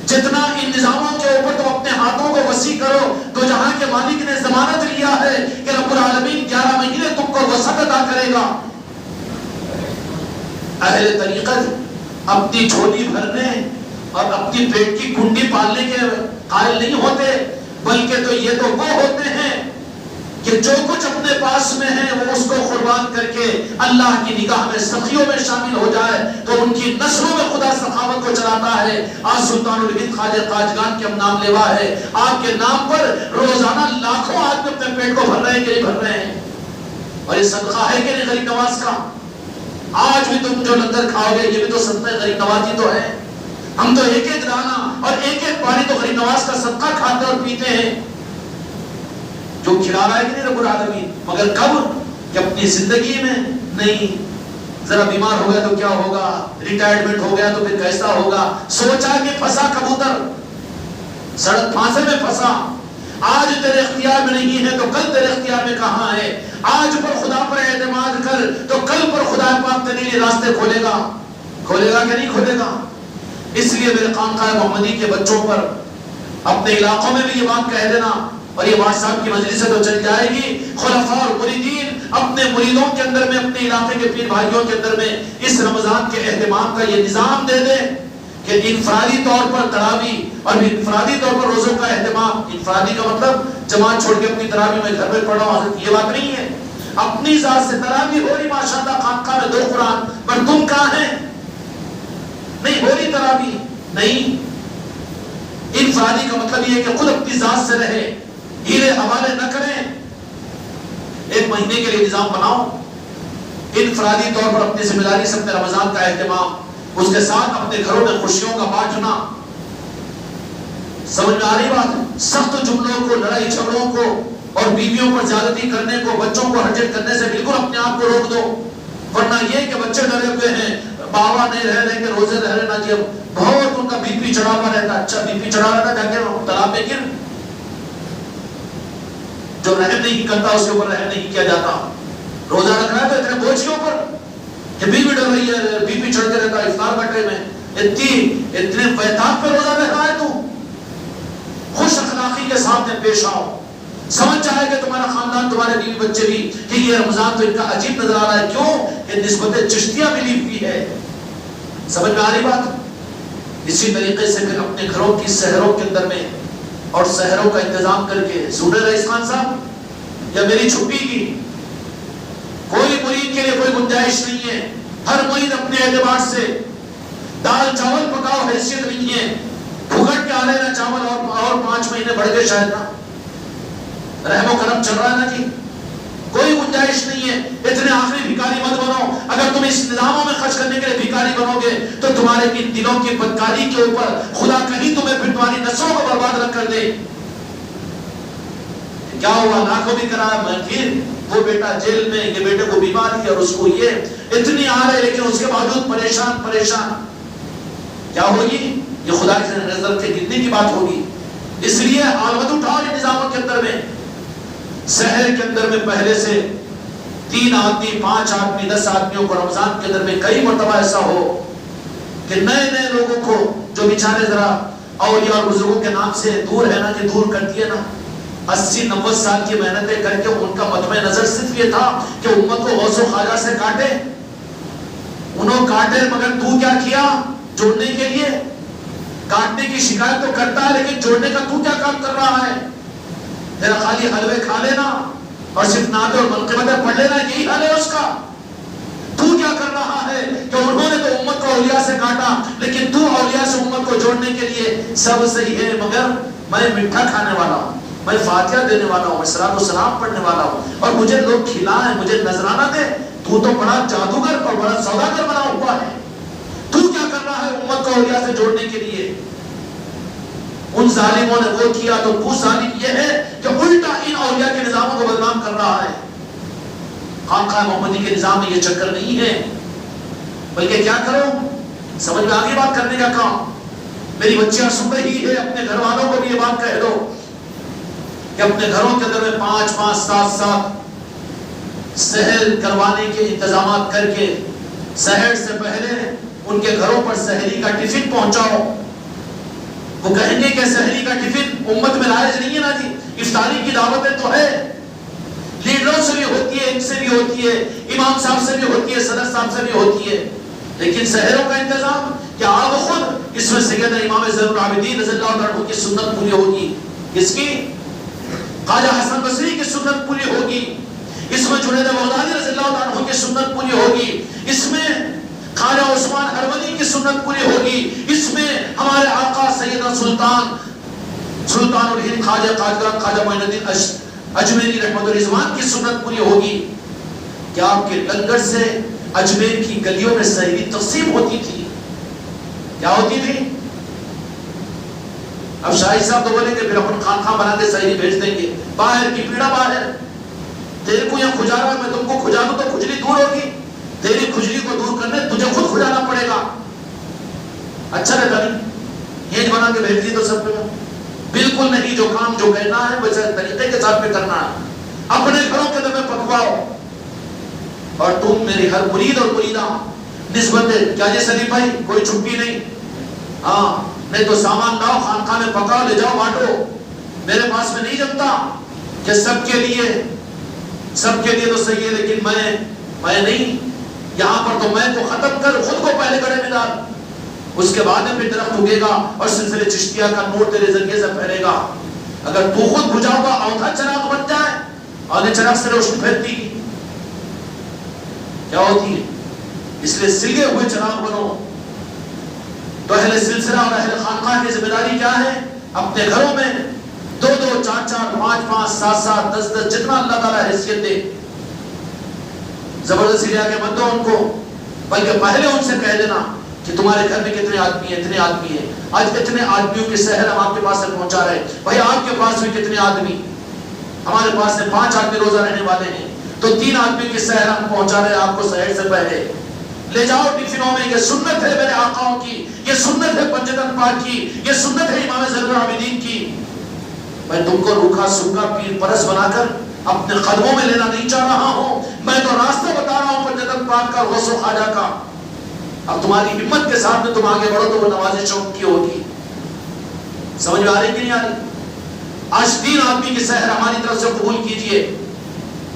جتنا ان نظاموں کے اوپر تم اپنے ہاتھوں کو وسیع کرو، تو جہاں کے مالک نے ضمانت لیا ہے کہ رب العالمین 11 مہینے تم کو وسعت عطا کرے گا. اہل طریقت اپنی جھولی بھرنے اور اپنی پیٹ کی کنڈی پالنے کے قائل نہیں ہوتے، بلکہ تو یہ تو وہ ہوتے ہیں کہ جو کچھ اپنے پاس میں ہے وہ اس کو قربان کر کے اللہ کی نگاہ میں سخیوں میں شامل ہو جائے تو ان کی نسلوں میں خدا سخاوت کو چلاتا ہے. آج سلطان الہند خواجہ قاجگان کے ہم نام لیوا ہے، آپ کے نام پر روزانہ لاکھوں آدمی اپنے پیٹ کو بھر رہے ہیں کہ نہیں بھر رہے ہیں؟ اور یہ صدقہ ہے کہ نہیں غریب نواز کا؟ آج بھی تم جو لنگر کھاؤ گے یہ بھی تو صدقہ غریب نوازی تو ہے. ہم تو ایک ایک دانہ اور ایک ایک پانی تو غریب نواز کا صدقہ کھاتے اور پیتے ہیں، جو کھلا رہا ہے کہ نہیں رب العالمین. مگر کب؟ کہ اپنی زندگی میں نہیں. ذرا بیمار ہو گیا تو کیا ہوگا، ریٹائرمنٹ ہو گیا تو پھر کیسا ہوگا. سوچا کہ پھنسا کبوتر سڑک پھانسے میں پھنسا، آج تیرے اختیار میں نہیں ہے تو کل تیرے اختیار میں کہاں ہے. آج پر خدا پر اعتماد کر تو کل پر خدا پاک تیرے لیے راستے کھولے گا. کھولے گا کہ نہیں کھولے گا؟ اس لیے میرے خانقاہ محمدی کے بچوں پر اپنے علاقوں میں بھی یہ بات کہہ دینا، اور یہ واٹس ایپ کی مجلس سے تو چل جائے گی. خلفاء اور مریدین اپنے مریدوں کے اندر میں، اپنے علاقے کے پیر بھائیوں کے اندر میں اس رمضان کے اہتمام کا یہ نظام دے دیں کہ انفرادی طور پر تراویح اور انفرادی طور پر روزوں کا اہتمام. انفرادی کا مطلب جماعت چھوڑ کے اپنی تراویح میں گھر میں پڑھا ہوں، یہ بات نہیں ہے. اپنی ذات سے تراویح ہو رہی ماشاءاللہ خانقاہ میں 2 قرآن، پر تم کہاں ہیں؟ نہیں ہو رہی تراویح نہیں. انفرادی کا مطلب یہ ہے کہ خود اپنی ذات سے رہے، ہیرے حوالے نہ کریں. 1 مہینے کے لیے نظام بناؤ، انفرادی طور پر اپنی ذمہ داری سے اپنے رمضان کا اہتمام، اس کے ساتھ اپنے گھروں میں خوشیوں کا بانٹنا. سمجھ میں آ رہی بات؟ سخت جملوں کو، لڑائی جھگڑوں کو اور بیویوں پر زیادتی کرنے کو، بچوں کو ہرجت کرنے سے بالکل اپنے آپ کو روک دو. ورنہ یہ کہ بچے ڈرے ہوئے ہیں، بابا نہیں رہ رہے کہ روزے رہ رہے نہ جب بہت ان کا بی پی چڑھا ہوا رہتا. اچھا بی پی چڑھا رہتا جا کے تالاب میں گر. جو رحم نہیں کرتا اس کے اوپر رحم نہیں کیا جاتا. روزہ رکھ رہا ہے تو اتنے بوجھ کے اوپر کہ بی پی ڈر رہی ہے، بی پی چڑھتے رہتا ہے افطار کا ٹائم ہے، اتنے بیتاب پہ روزہ رہ رہا ہے. تو خوش اخلاقی کے ساتھ میں پیش آؤ. سمجھ جائے کہ تمہارا خاندان، تمہارے بیوی بچے بھی کہ یہ رمضان تو ان کا عجیب نظر آ رہا ہے. کیوں؟ کہ نسبت چشتیہ ملی ہوئی ہے. سمجھ میں آ رہی بات؟ اسی طریقے سے پھر اپنے گھروں کی سحروں کے اندر میں اور سحروں کا انتظام کر کے، سن رئیس خان صاحب یا میری چھپی کی کوئی مرید کے لیے کوئی گنجائش نہیں ہے. ہر مرید اپنے اعتبار سے دال چاول پکاؤ، حیثیت نہیں ہے. پھگٹ کے آ رہے نا چاول اور 5 مہینے بڑھ گئے شاید نا. رحم و کرم چل رہا ہے نا جی، کوئی گنجائش نہیں ہے. اتنے آخری بھکاری مت بنو. اگر تم اس نظاموں میں خرچ کرنے کے لیے بھکاری بنو گے تو تمہارے ان دلوں کی بدکاری کے اوپر خدا کہیں تمہیں پھر تمہاری نسلوں کو برباد رکھ کر دے. کیا ہوا؟ لاکھوں بھی کرایا، میں پھر وہ بیٹا جیل میں، یہ بیٹے کو بیماری اور اس کو یہ اتنی آ رہے لیکن اس کے باوجود پریشان. کیا ہوگی؟ یہ خدا کی نظر کے گرنے کی بات ہوگی. اس لیے آلود اٹھاؤ ان نظاموں کے اندر میں. شہر کے اندر میں پہلے سے 3 آدمی 5 آدمی 10 آدمیوں کو رمضان کے اندر میں کئی مرتبہ ایسا ہو کہ نئے لوگوں کو جو بیچارے ذرا اولیاء اور بزرگوں کے نام سے دور ہے نا، کہ دور کر دیے نا، 80-90 سال کی محنتیں کر کے ان کا مطمع نظر صرف یہ تھا کہ امت کو غوث و خواجہ سے کاٹے. انہوں کاٹے مگر تو کیا کیا جوڑنے کے لیے؟ کاٹنے کی شکایت تو کرتا ہے لیکن جوڑنے کا تو کیا کام کر رہا ہے؟ تیرا خالی حلوے کھا لینا اور صرف نعتیں اور منقبتیں پڑھ لینا یہی حال ہے اس کا. تو کیا کر رہا ہے کہ انہوں نے تو امت کو اولیاء سے کاٹا لیکن تو اولیاء سے امت کو جوڑنے کے لیے سب صحیح ہے مگر میں میٹھا کھانے والا ہوں، میں فاتحہ دینے والا ہوں، میں صلاۃ و سلام پڑھنے والا ہوں اور مجھے لوگ کھلائیں، مجھے نذرانہ دے. تو بڑا جادوگر اور بڑا سوداگر بنا ہوا ہے. تو کیا کر رہا ہے امت کو اولیاء سے جوڑنے کے لیے؟ ان ظالموں نے وہ کیا تو وہ ظالم یہ ہے کہ الٹا ان اولیاء کے نظاموں کو بدنام کر رہا ہے. خانقاہ محمدی کے نظام میں یہ چکر نہیں ہے. بلکہ کیا کرو، سمجھ میں آگے بات کرنے کا کام، میری بچیاں سن رہی ہے، اپنے گھر والوں کو بھی یہ بات کہہ دو کہ اپنے گھروں کے اندر میں 5-5 7 سحر کروانے کے انتظامات کر کے سحر سے پہلے ان کے گھروں پر سحری کا ٹفن پہنچاؤ۔ وہ کہیں گے کہ سحری کا ٹفن امت میں رائج نہیں ہے نا جی، افطاری کی دعوتیں تو ہے، لیڈروں سے بھی ہوتی ہے، ان سے بھی ہوتی ہے، امام صاحب سے بھی ہوتی ہے، صدر صاحب سے بھی ہوتی ہے، لیکن سحروں کا انتظام کیا آپ خود اس میں سیدنا امام زین العابدین رضی اللہ عنہ کی سنت پوری ہوگی، کس کی؟ خواجہ حسن بصری کی سنت پوری ہوگی، اس میں جنید بغدادی رضی اللہ عنہ کی سنت پوری ہوگی، اس میں خواجہ عثمان ہرولی کی سنت پوری ہوگی، اس میں ہمارے آقا سیدنا سلطان الہند خواجہ معین الدین اجمیری رحمت الرضوان کی سنت پوری ہوگی۔ کیا آپ کے لنگر سے اجمیر کی گلیوں میں سحری تقسیم ہوتی تھی؟ کیا ہوتی تھی؟ اب شاہی صاحب تو بولیں گے پھر اپن خان بنا کے سحری بھیج دیں گے، باہر کی پیڑا باہر، تیرے کو یہاں کھجا رہا ہے، میں تم کو کھجا دوں تو کھجلی دور ہوگی، تیری کھجلی کو دور کرنے تجھے خود کھجانا پڑے گا، اچھا رہتا نہیں؟ ہیج بنا کے بھیج دی تو سب پہ بالکل نہیں، جو کام جو کہنا ہے ویسے طریقے کے ساتھ پہ کرنا ہے، اپنے گھروں کے اندر میں پکواؤ، اور تم میری ہر مرید اور مریدہ نسبت ہے کیا جی سلیم بھائی کوئی چھٹی نہیں، ہاں نہیں تو سامان لاؤ خانقاہ میں پکاؤ لے جاؤ بانٹو، میرے پاس میں نہیں جمتا کہ سب کے لیے تو صحیح ہے، لیکن میں نہیں، یہاں پر تو میں تو ختم کر خود کو پہلے گڑے میں ڈال، اس کے بعد میں پھر درخت اگے گا اور سلسلے چشتیہ کا نور تیرے ذریعے سے پھیلے گا۔ اگر تو خود بجھاؤ گا اوتھا چراغ بن جائے اور چراغ سے روشنی پھیلتی کیا ہوتی ہے؟ اس لیے سلگے ہوئے چراغ بنو۔ تو اہل سلسلہ اور اہل خانقاہ کی ذمہ داری کیا ہے؟ اپنے گھروں میں 2-2 4-4 5-5 7-7 10-10 جتنا اللہ تعالیٰ حیثیت دے، زبردستی لے آگے مت دو ان کو، بلکہ پہلے ان سے کہہ دینا کہ تمہارے گھر میں کتنے آدمی ہیں، اتنے آدمی ہیں، آج اتنے آدمیوں کے سحر ہم آپ کے پاس سے پہنچا رہے ہیں، بھائی آپ کے پاس میں کتنے آدمی؟ ہمارے پاس سے 5 آدمی روزہ رہنے والے ہیں، تو 3 آدمی کے سحر ہم پہنچا رہے ہیں آپ کو سحر سے پہلے، لے جاؤ ٹفنوں میں، یہ سنت ہے میرے آقاؤں کی، یہ سنت ہے پنجتن پاک کی، یہ سنت ہے امام زین العابدین کی۔ میں تم کو روکھا سوکھا پیر پرس بنا کر اپنے قدموں میں لینا نہیں چاہ رہا ہوں، میں تو راستہ بتا رہا ہوں پنجتن پاک کا، غوث و خواجہ کا۔ اب تمہاری ہمت کے ساتھ میں تم آگے بڑھو تو وہ نوازش شوق کی ہوگی۔ سمجھ میں آ رہی کہ نہیں آ رہی؟ آج 3 آدمی کی سحر ہماری طرف سے قبول کیجئے،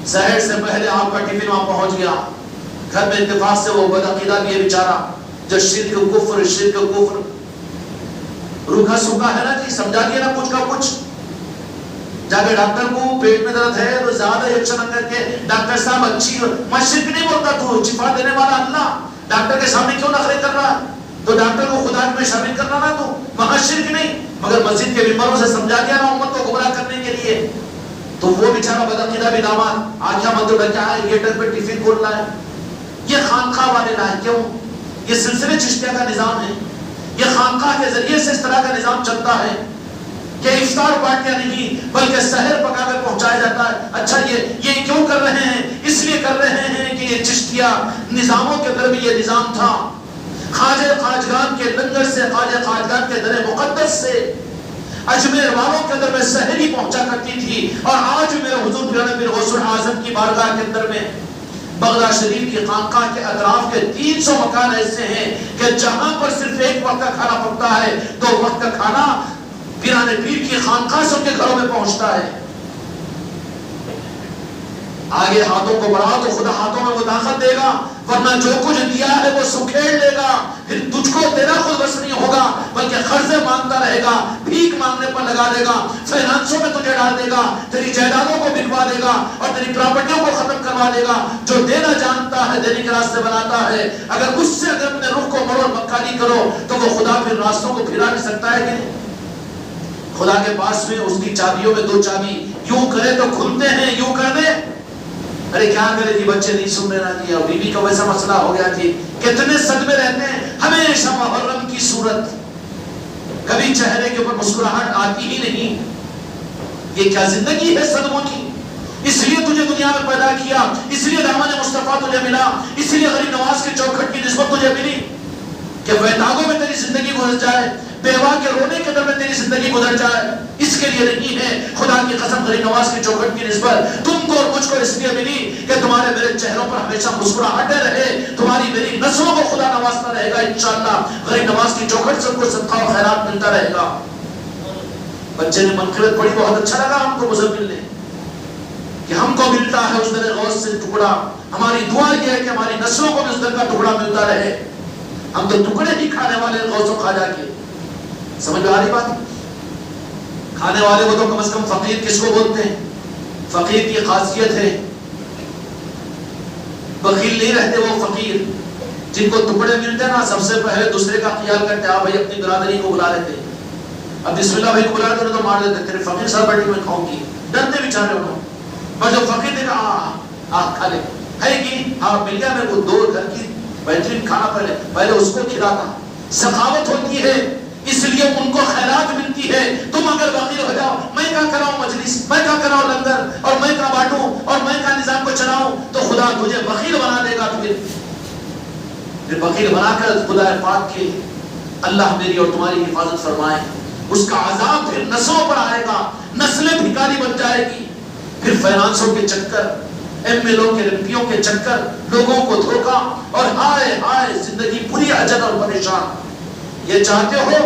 سحر سے پہلے آپ کا ٹفن وہاں پہنچ گیا، گھر میں اتفاق سے وہ بدعقیدہ بھی ہے بیچارہ جو شرک کفر روکھا سوکھا ہے نا جی، سمجھا دیا نا کچھ کا کچھ، جا کے ڈاکٹر کو پیٹ میں درد ہے تو زیادہ ایکشن کر کے ڈاکٹر صاحب اچھی، میں شرک نہیں بولتا، تو شفا دینے والا اللہ، ڈاکٹر کے سامنے کیوں نخرے کر رہا ہے؟ تو ڈاکٹر کو خدا میں شامل کرنا نا، تو وہاں شرک نہیں، مگر مسجد کے ممبروں سے سمجھا دیا نا امت کو گمراہ کرنے کے لیے، تو وہ بیچارہ بدعقیدہ بھی داماد آج کیا مطلب کیا ہے، یہ ٹر پہ ٹفن کھول رہا ہے، یہ خانقاہ والے لائے کیوں؟ یہ سلسلے چشتیہ کا نظام ہے، یہ خانقاہ کے ذریعے سے اس طرح کا نظام چلتا ہے کہ افطار پارٹیاں نہیں بلکہ سحر پکا کر پہنچایا جاتا ہے۔ اچھا یہ کیوں کر رہے ہیں؟ اس لیے کر رہے ہیں کہ یہ چشتیہ نظاموں کے اندر بھی یہ نظام تھا، خواجہ خواجگان کے لنگر سے، خواجہ خواجگان کے در مقدس سے اجمیر والوں کے اندر میں سحری پہنچا کرتی تھی، اور آج میرے حضور پیرانا پیر غوث الاعظم کی بارگاہ کے اندر میں بغداد شریف کی خانقاہ کے اطراف کے 300 مکان ایسے ہیں کہ جہاں پر صرف ایک وقت کا کھانا پکتا ہے، 2 وقت کا کھانا پیرانے پیر کی خانقاہ سے ان کے گھروں میں پہنچتا ہے۔ آگے ہاتھوں کو بڑھاؤ تو خدا ہاتھوں میں وہ طاقت دے گا، ورنہ جو کچھ دیا ہے وہ سکھیڑ لے گا، پھر تجھ کو تیرا خود بس نہیں ہوگا بلکہ قرضے مانگتا رہے گا، بھیک مانگنے پر لگا دے گا، فائنانسوں میں تجھے ڈال دے گا، تیری جائیدادوں کو بکوا دے گا اور تیری پراپرٹیوں کو ختم کروا دے گا۔ جو دینا جانتا ہے دینے کے راستے بناتا ہے، اگر اس سے اگر اپنے رخ کو موڑو اور مکاری کرو تو وہ خدا پھر راستوں کو پھرا نہیں سکتا ہے کہ نہیں؟ خدا کے پاس میں اس کی چابیوں میں 2 چابی، یوں کرے تو کھلتے ہیں، یوں کر دے ارے کیا کرے جی، بچے نہیں سن رہے نا جی، اور بیوی کا ویسا مسئلہ ہو گیا جی، کتنے صدمے رہتے ہیں، ہمیشہ محرم کی صورت، کبھی چہرے کے اوپر مسکراہٹ آتی ہی نہیں، یہ کیا زندگی ہے صدموں کی؟ اس لیے تجھے دنیا میں پیدا کیا، اس لیے دامن مصطفیٰ تجھے ملا، اس لیے غریب نواز کے چوکھٹ کی نسبت تجھے ملی کہ ویداگوں میں تیری زندگی گزر جائے، بیوہ کے رونے کے در میں تیری زندگی گزر جائے، اس کے لیے نہیں ہے۔ خدا کی قسم غریب نواز کے چوکھٹ کی نسبت تم کو اور مجھ کو اس لیے ملی کہ تمہارے میرے چہروں پر ہمیشہ مسکراہٹیں رہے، تمہاری میری نسلوں کو خدا نوازتا رہے گا انشاءاللہ۔ غریب نواز کی چوکھٹ سے ان کو صدقہ و خیرات ملتا رہے گا۔ بچے نے منقبت پڑھی، بہت اچھا لگا ہم کو مزمل نے کہ ہم کو ملتا ہے اس در غوث سے ٹکڑا، ہماری دعا یہ ہے کہ ہماری نسلوں کو بھی اس در کا ٹکڑا ملتا رہے۔ ہم تو ٹکڑے ہی کھانے والے غوث و خواجہ کے، سمجھ میں آ رہی بات؟ کھانے والے کو تو کم از کم فقیر کس کو بولتے ہیں؟ فقیر کی خاصیت ہے بخیل نہیں رہتے وہ فقیر، جن کو ٹکڑے ملتے ہیں نا سب سے پہلے دوسرے کا خیال کرتے ہیں، بھائی اپنی برادری کو بلا لیتے ہیں، اب بسم اللہ بھائی کو بلا لیتے تو مار دیتے، تیرے فقیر صاحب بیٹھے میں کھاؤں گی، ڈرتے بیچارے انہوں۔ پر جو فقیر نے کہا کھا لے، ہے گی ہاں مل گیا میرے کو دو گھر کی بہترین کھانا، پہلے اس کو کھلاتا، سخاوت ہوتی ہے اس لیے ان کو خیرات ملتی ہے۔ تم اگر بخیل ہو جاؤ، میں کیا کراؤں مجلس، میں کیا کراؤں لنگر، اور میں کیا بانٹوں اور میں کیا نظام کو چلاؤں، تو خدا تجھے بخیل بنا دے گا۔ پھر بخیل بنا کر خدا پاک کے اللہ میری اور تمہاری حفاظت فرمائے، اس کا عذاب پھر نسلوں پر آئے گا، نسلیں بھکاری بن جائے گی، پھر فائنانسوں کے چکر، ایم ایل او کے رمپیوں کے چکر، لوگوں کو دھوکا، اور ہائے ہائے زندگی پوری اجل اور پریشان۔ یہ چاہتے ہو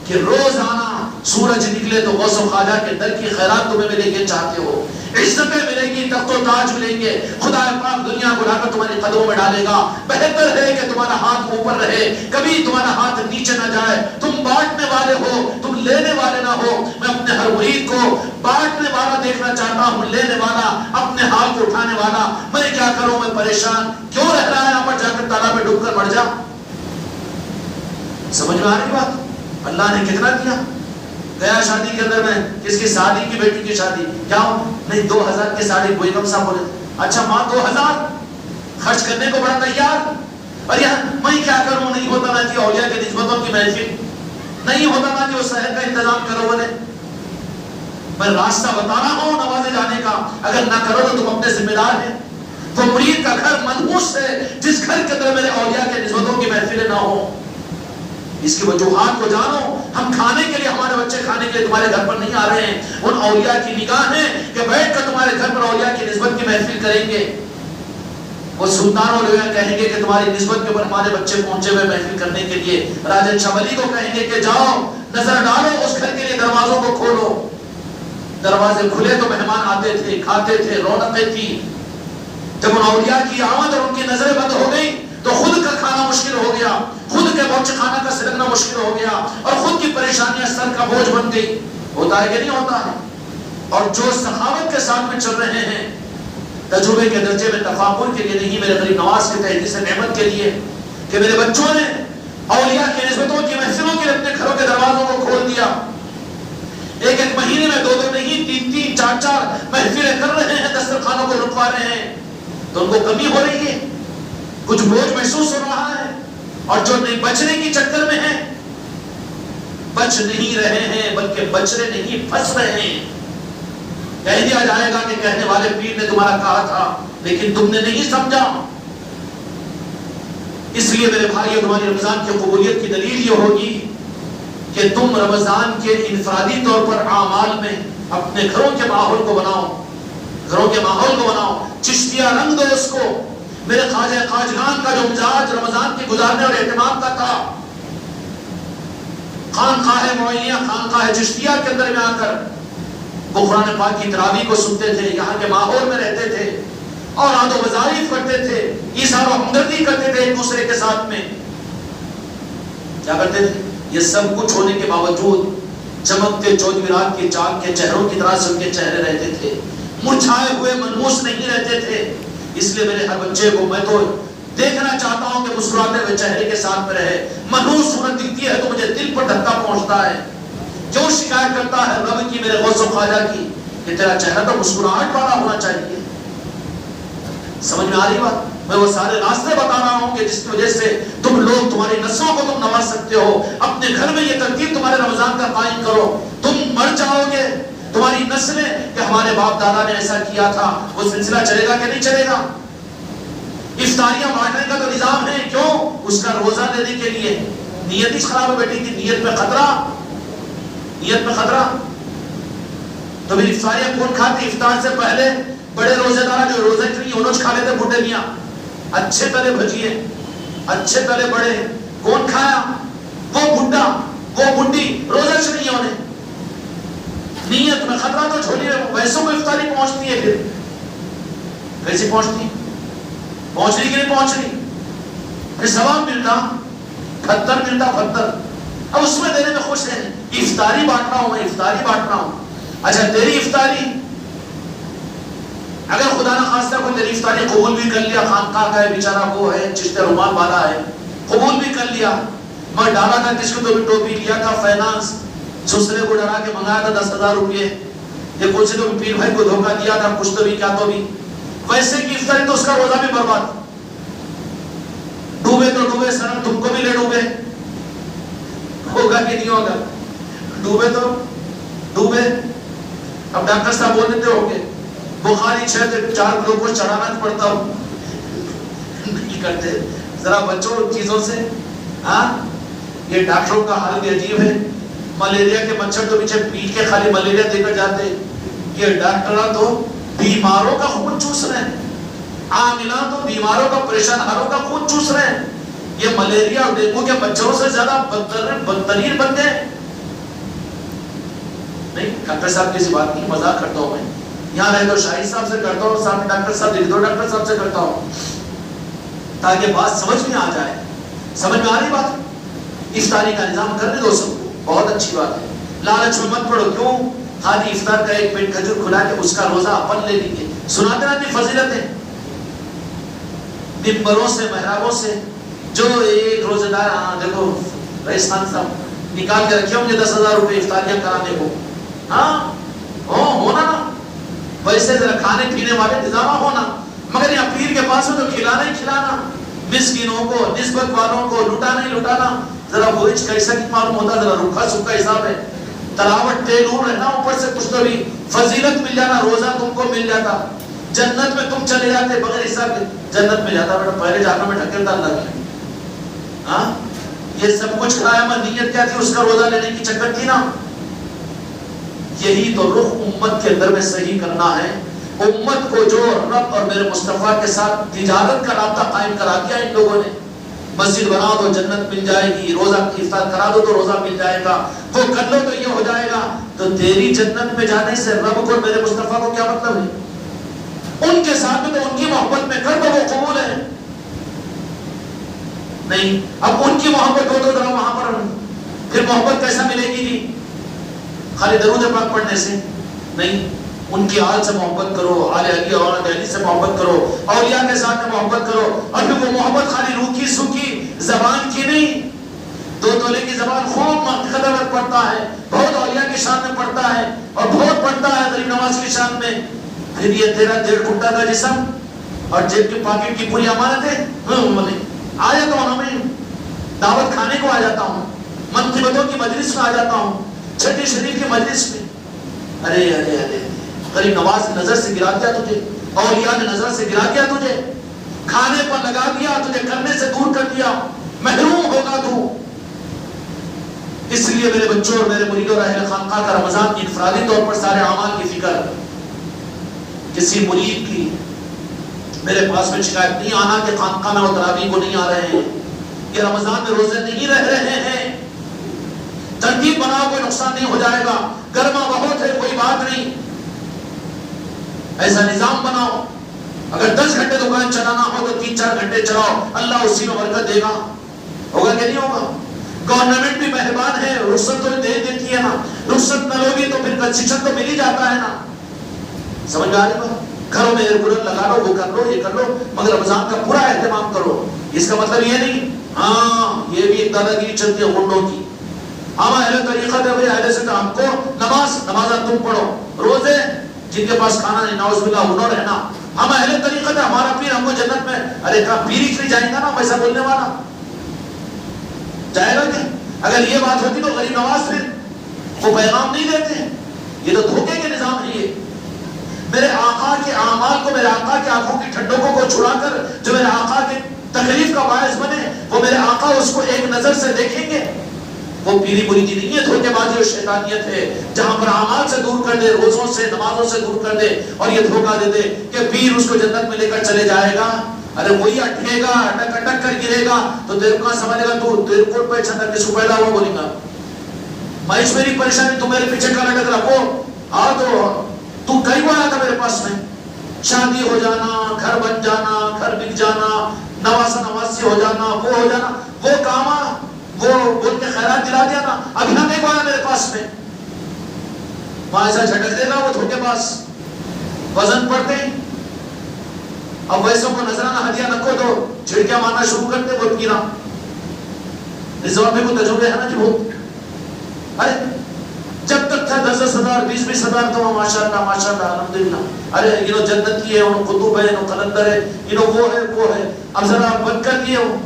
کہ روزانہ سورج نکلے تو غوث و خواجہ کے در کی خیرات تمہیں ملے، یہ چاہتے ہو، عزتیں ملے گی، تخت و تاج ملیں گے، خدا پاک دنیا کو لا کر تمہارے قدموں میں ڈالے گا۔ بہتر ہے کہ تمہارا ہاتھ اوپر رہے، کبھی تمہارا ہاتھ نیچے نہ جائے۔ تم بانٹنے والے ہو، تم لینے والے نہ ہو۔ میں اپنے ہر مرید کو بانٹنے والا دیکھنا چاہتا ہوں، لینے والا، اپنے ہاتھ کو اٹھانے والا۔ میں کیا کروں، میں پریشان کیوں رہ رہا ہے، یہاں پر جا کر تالاب میں ڈوب کر مر جا۔ سمجھ میں آ رہی بات؟ اللہ نے کتنا دیا۔ گیا شادی کے اندر میں کس کی شادی کی بیٹی کی شادی، کیا نہیں 2000 کی ساڑی کوئی کم صاحب بولے، اچھا ماں 2000 خرچ کرنے کو بڑا تیار، اور یہاں میں کیا کروں، نہیں ہوتا نہ کہ اولیاء کے نسبتوں کی محفل، نہیں ہوتا نہ کہ وہ شہر کا انتظام کرو بولے۔ میں راستہ بتا رہا ہوں نوازے جانے کا، اگر نہ کرو تو تم اپنے ذمہ دار ہیں۔ وہ مرید کا گھر منحوس ہے جس گھر کے اندر میرے اولیاء کے نسبتوں کی محفلیں نہ ہوں۔ اس کی وجوہات کو جانو۔ ہم کھانے کے لیے، ہمارے بچے کھانے کے لیے تمہارے گھر پر نہیں آ رہے ہیں، ان اولیاء کی نگاہ ہے کہ بیٹھ کر تمہارے گھر پر اولیاء کی نسبت کی محفل کریں گے۔ وہ سلطان اولیاء کہیں گے کہ تمہاری نسبت کے اوپر ہمارے بچے پہنچے ہوئے محفل کرنے کے لیے۔ راجہ شمالی کو کہیں گے کہ جاؤ نظر ڈالو اس گھر کے لیے، دروازوں کو کھولو۔ دروازے کھلے تو مہمان آتے تھے، کھاتے تھے، رونقیں تھی۔ جب ان اولیاء کی آمد اور ان کی نظریں بند ہو گئی تو خود کا کھانا مشکل ہو گیا، خود کے بوچھ خانہ کا سرگنا مشکل ہو گیا، اور خود کی پریشانیاں سر کا بوجھ بن گئی۔ ہوتا ہے کہ نہیں ہوتا ہے؟ اور جو سخاوت کے ساتھ میں چل رہے ہیں، تجربے کے درجے میں تفاخر کے لیے نہیں، میرے غریب نواز کے تحدیث نعمت کے لیے کہ میرے بچوں نے اولیاء کی نسبتوں کی محفلوں کے اپنے گھروں کے دروازوں کو کھول دیا۔ ایک ایک مہینے میں 2 نہیں 3 4 محفلیں کر رہے ہیں، دسترخوانوں کو رکھوا رہے ہیں، تو ان کو کمی ہو رہی ہے، کچھ بوجھ محسوس ہو رہا ہے، اور جو نہیں بچنے کی چکر میں ہیں، بچ نہیں رہے ہیں بلکہ بچنے نہیں پھنس رہے ہیں۔ کہہ دیا جائے گا کہ کہنے والے پیر نے تمہارا کہا تھا لیکن تم نے نہیں سمجھا۔ اس لیے میرے بھائی، تمہاری رمضان کی قبولیت کی دلیل یہ ہوگی کہ تم رمضان کے انفرادی طور پر اعمال میں اپنے گھروں کے ماحول کو بناؤ، گھروں کے ماحول کو بناؤ، چشتیہ رنگ دو اس کو۔ میرے خواجہ خواجگان کا جو مزاج رمضان کے گزارنے اور اہتمام کا تھا، خانقاہ معینیہ، خانقاہ چشتیہ کے اندر میں آ کر وہ قرآن پاک کی تراویح کو سنتے تھے، یہاں کے ماحول میں رہتے تھے، اور عاد و وظائف کرتے تھے، ایثار و ہمدردی کرتے تھے ایک دوسرے کے ساتھ میں۔ کیا کرتے تھے؟ یہ سب کچھ ہونے کے باوجود چمکتے چودمرات کے چاند کے چہروں کی طرح سب کے چہرے رہتے تھے، مرجھائے ہوئے منحوس نہیں رہتے تھے۔ اس لیے میرے ہر بچے کو میں تو دیکھنا چاہتا ہوں کہ مسکراتے ہوئے چہرے کے ساتھ میں رہے۔ منحوس صورت دکھتی ہے تو مجھے دل پر دھکا پہنچتا ہے۔ جو شکایت کرتا ہے رب کی، میرے غوث و خواجہ کی، کہ تیرا چہرہ تو مسکراہٹ والا ہونا چاہیے۔ سمجھ میں آ رہی بات؟ میں وہ سارے راستے بتا رہا ہوں کہ جس کی وجہ سے تم لوگ، تمہاری نسلوں کو تم نواز سکتے ہو۔ اپنے گھر میں یہ ترتیب تمہارے رمضان کا قائم کرو۔ تم مر جاؤ گے تمہاری نسلیں کہ ہمارے باپ دادا نے ایسا کیا تھا، وہ سلسلہ چلے گا کہ نہیں چلے گا؟ افطاریاں بانٹنے کا تو نظام ہے، کیوں؟ اس کا روزہ دینے کے لیے۔ نیت ہی خراب ہو بیٹھی تھی، نیت میں خطرہ، نیت میں خطرہ۔ تو پھر افطاریاں کون کھاتے؟ افطار سے پہلے بڑے روزے دار جو روزے کی انوج کھا لیتے بڈھے میاں، اچھے تلے بھجیے، اچھے تلے بڑے، کون کھایا؟ وہ بڈھا، وہ بڈھی، روزہ چڑھی ہونے، نیت میں خطرہ تو چھوڑی ہے۔ ویسے کو افطاری پہنچتی ہے، پھر کیسی پہنچتی؟ پہنچ رہی کہ نہیں پہنچ رہی؟ پھر ثواب ملتا، پتھر ملتا، پتھر۔ اب اس میں دینے میں خوش ہیں، افطاری بانٹ رہا ہوں میں، افطاری بانٹ رہا ہوں۔ اچھا تیری افطاری اگر خدا نہ خواستہ کوئی تیری افطاری قبول بھی کر لیا، خانقاہ کا ہے بیچارہ، وہ ہے چشت رومال والا ہے، قبول بھی کر لیا، میں ڈالا تھا کس کو تو بھی ٹوپی، لیا تھا فائنانس، سسرے کو ڈرا کے منگایا تھا 10,000 روپئے، یہ کچھ تو پیر بھائی کو دھوکہ دیا تھا، کچھ تو بھی کیا تو بھی، ویسے کی افطاری تو اس کا روزہ بھی برباد۔ ڈوبے تو ڈوبے، سنم تم کو بھی لے ڈوبے، ہوگا کہ نہیں ہوگا؟ ڈوبے تو ڈوبے۔ اب ڈاکٹر صاحب بول دیتے ہو گے بخاری 4 گلوکوز چڑھانا پڑتا ہو، نہیں کرتے، ذرا بچوں ان چیزوں سے۔ ہاں یہ ڈاکٹروں کا حال بھی عجیب ہے، ملیریا کے مچھر تو پیچھے پیٹ کے خالی ملیریا دے کر جاتے، یہ ڈاکٹر تو بیماروں کا خون چوس رہے ہیں، عاملان تو بیماروں کا، پریشان حالوں کا خون چوس رہے ہیں۔ یہ ملیریا اور ڈینگو کے مچھروں سے زیادہ بدترین بندے ہیں۔ نہیں ڈاکٹر صاحب کسی بات کی مذاق کرتا ہوں میں، یہاں رہ تو شاہد صاحب سے کرتا ہوں، سامنے ڈاکٹر صاحب لکھ دو، ڈاکٹر صاحب سے کرتا ہوں، تاکہ بات سمجھ میں آ جائے۔ سمجھ میں آ رہی بات؟ افطاری کا نظام کرنے دو سب کو، بہت اچھی بات ہے، لالچ میں مت پڑو۔ کیوں؟ خالی افطار کا ایک پیٹ کھجور کھلا کے اس کا روزہ اپن لے لیں گے، سناتے رہتے فضیلتیں ممبروں سے، محرابوں سے، جو ایک روزہ دار، ہاں دیکھو رئیس خان صاحب نکال کے رکھے ہوں گے 10,000 روپے افطاریاں کرانے کو، ہاں ہونا نا، ویسے ذرا کھانے پینے والے انتظام ہونا، مگر یہ پیر کے پاس ہو تو کھلانا ہی کھلانا، مسکینوں کو، نسبت والوں کو لٹانا ہی لٹانا۔ ذرا بوجھ کیسا کی معلوم ہوتا، ذرا روکھا سکھا حساب ہے، تلاوت تیل اور رہنا، اوپر سے کچھ تو بھی فضیلت مل جانا، روزہ تم کو مل جاتا، جنت میں تم چلے جاتے بغیر حساب کے، جنت میں جاتا بیٹا، پہلے جہنم میں ڈھکیلتا اللہ نے۔ ہاں یہ سب کچھ کرایا، میں نیت کیا تھی؟ اس کا روزہ لینے کی چکر تھی نا۔ یہی تو رخ امت کے اندر میں صحیح کرنا ہے، امت کو جو رب اور میرے مصطفیٰ کے ساتھ تجارت کا رابطہ قائم کرا دیا ان لوگوں نے، مسجد بنا دو جنت مل جائے گی، روزہ افطار کرا دو تو روزہ مل جائے گا، وہ کر لو تو یہ ہو جائے گا، تو تیری جنت میں جانے سے رب کو اور میرے مصطفیٰ کو کیا مطلب ہے؟ ان کے ساتھ میں تو ان کی محبت میں کر دو، وہ قبول ہے۔ نہیں اب ان کی محبت ہو تو ذرا وہاں پر پھر محبت کیسا ملے گی جی؟ خالی درود پاک پڑھنے سے نہیں، ان کی آل سے محبت کرو، آل علی اور علی سے محبت کرو، اولیاء کے ساتھ میں محبت کرو، اور پھر وہ محبت خالی روکی سوکھی زبان کی نہیں، 2 تولے کی زبان خوب قدمت پڑتا ہے، بہت اولیاء کی شان میں پڑتا ہے، اور بہت پڑتا ہے غریب نواز کی شان میں۔ پھر یہ تیرا 1.5 گھنٹہ کا جسم اور جیب کی پاکٹ کی پوری امانت ہے، آ جاتا ہوں میں دعوت کھانے کو، آ جاتا ہوں منقبتوں کی مجلس میں، آ جاتا ہوں چھٹی شریف کی مجلس میں، ارے ارے ارے غریب نواز نے نظر سے گرا دیا تجھے، اولیاء نے نظر سے گرا دیا تجھے، کھانے پر لگا دیا، تجھے کرنے سے دور کر دیا، محروم ہوگا تو۔ اس لیے میرے بچوں اور میرے مریدوں اور اہل خانقاہ کا رمضان کی انفرادی طور پر سارے اعمال کی فکر، کسی مرید کی میرے پاس میں شکایت نہیں آنا کہ خانقاہ میں وہ تراویح کو نہیں آ رہے ہیں، یہ رمضان میں روزے نہیں رہ رہے ہیں، ترتیب بناؤ، کوئی نقصان نہیں ہو جائے گا، گرما بہت ہے کوئی بات نہیں، ایسا نظام بناؤ، اگر 10 گھنٹے دکان چلانا ہو تو 3-4 گھنٹے چلاؤ، اللہ اسی میں برکت دے گا، ہوگا کہ نہیں ہوگا؟ گورنمنٹ بھی مہربان ہے، رخصت تو دے دیتی ہے نا، رخصت نہ لوگی تو پھر کنسیشن تو مل ہی جاتا ہے نا، سمجھ میں آ رہی بات؟ گھروں میں ایئر کولر لگا لو، وہ کر لو، یہ کر لو، مگر رمضان کا پورا اہتمام کرو۔ اس کا مطلب یہ نہیں ہاں یہ بھی ایک دادا گیری چلتی ہے غنڈوں کی، ہم اہل طریقت ہے بھائی، اہل سے ہم کو نماز تم پڑھو، روزے جن کے پاس کھانا نہیں نعوذ باللہ انہوں رہنا، ہم اہل طریقت ہے، ہمارا پیر ہم کو جنت میں، ارے کہاں پیر ہی جائیں گا نا ویسا بولنے والا جائے گا کیا؟ اگر یہ بات ہوتی تو غریب نواز پھر وہ پیغام نہیں دیتے، یہ تو دھوکے کے نظام ہے. یہ میرے آقا کے اعمال کو، میرے آقا کے آنکھوں کی ٹھنڈکوں کو چھڑا کر جو میرے آقا کے تکلیف کا باعث بنے، وہ میرے آقا اس کو ایک نظر سے دیکھیں گے. وہ پیری مریدی نہیں ہے، دھوکے بازی اور شیطانیت ہے. جہاں پر اعمال سے دور کر دے، روزوں سے، نمازوں سے دور کر دے اور یہ دھوکہ دے دے کہ پیر اس کو جنت میں لے کر چلے جائے گا. ارے وہی اٹکے گا، اٹک اٹک کر گرے گا تو تیرے کو سمجھے گا تو تیرے کو پہ چھنر کس کو پیدا ہوا بولیں گا مہیش میری پریشانی تو میرے پیچھے کا لٹک رہا. وہ آ تو کئی بار آیا تھا میرے پاس میں، شادی ہو جانا، گھر بن جانا، گھر بک جانا، نواسا نواسی ہو جانا، وہ ہو جانا، وہ کاما وہ بول کے خیرات دلا دیا نا. ابھی نہ کئی بار آیا میرے پاس میں، وہاں ایسا جھٹک دے گا وہ دھوکے پاس وزن پڑتے ہیں. اب ویسوں کو نظرانہ ہدیہ رکھو تو چھڑکیاں مارنا شروع کرتے وہ پیرا. اس زبان میں کوئی تجربے ہے نا جی بہت. ارے جب تک تھا 10,000 20,000 تو ماشاءاللہ ماشاءاللہ الحمدللہ. ارے یہ جنت کی ہے، ان قطب ہے، ان قلندر ہے، وہ ہے وہ ہے. اب ذرا بند کر دیے ہو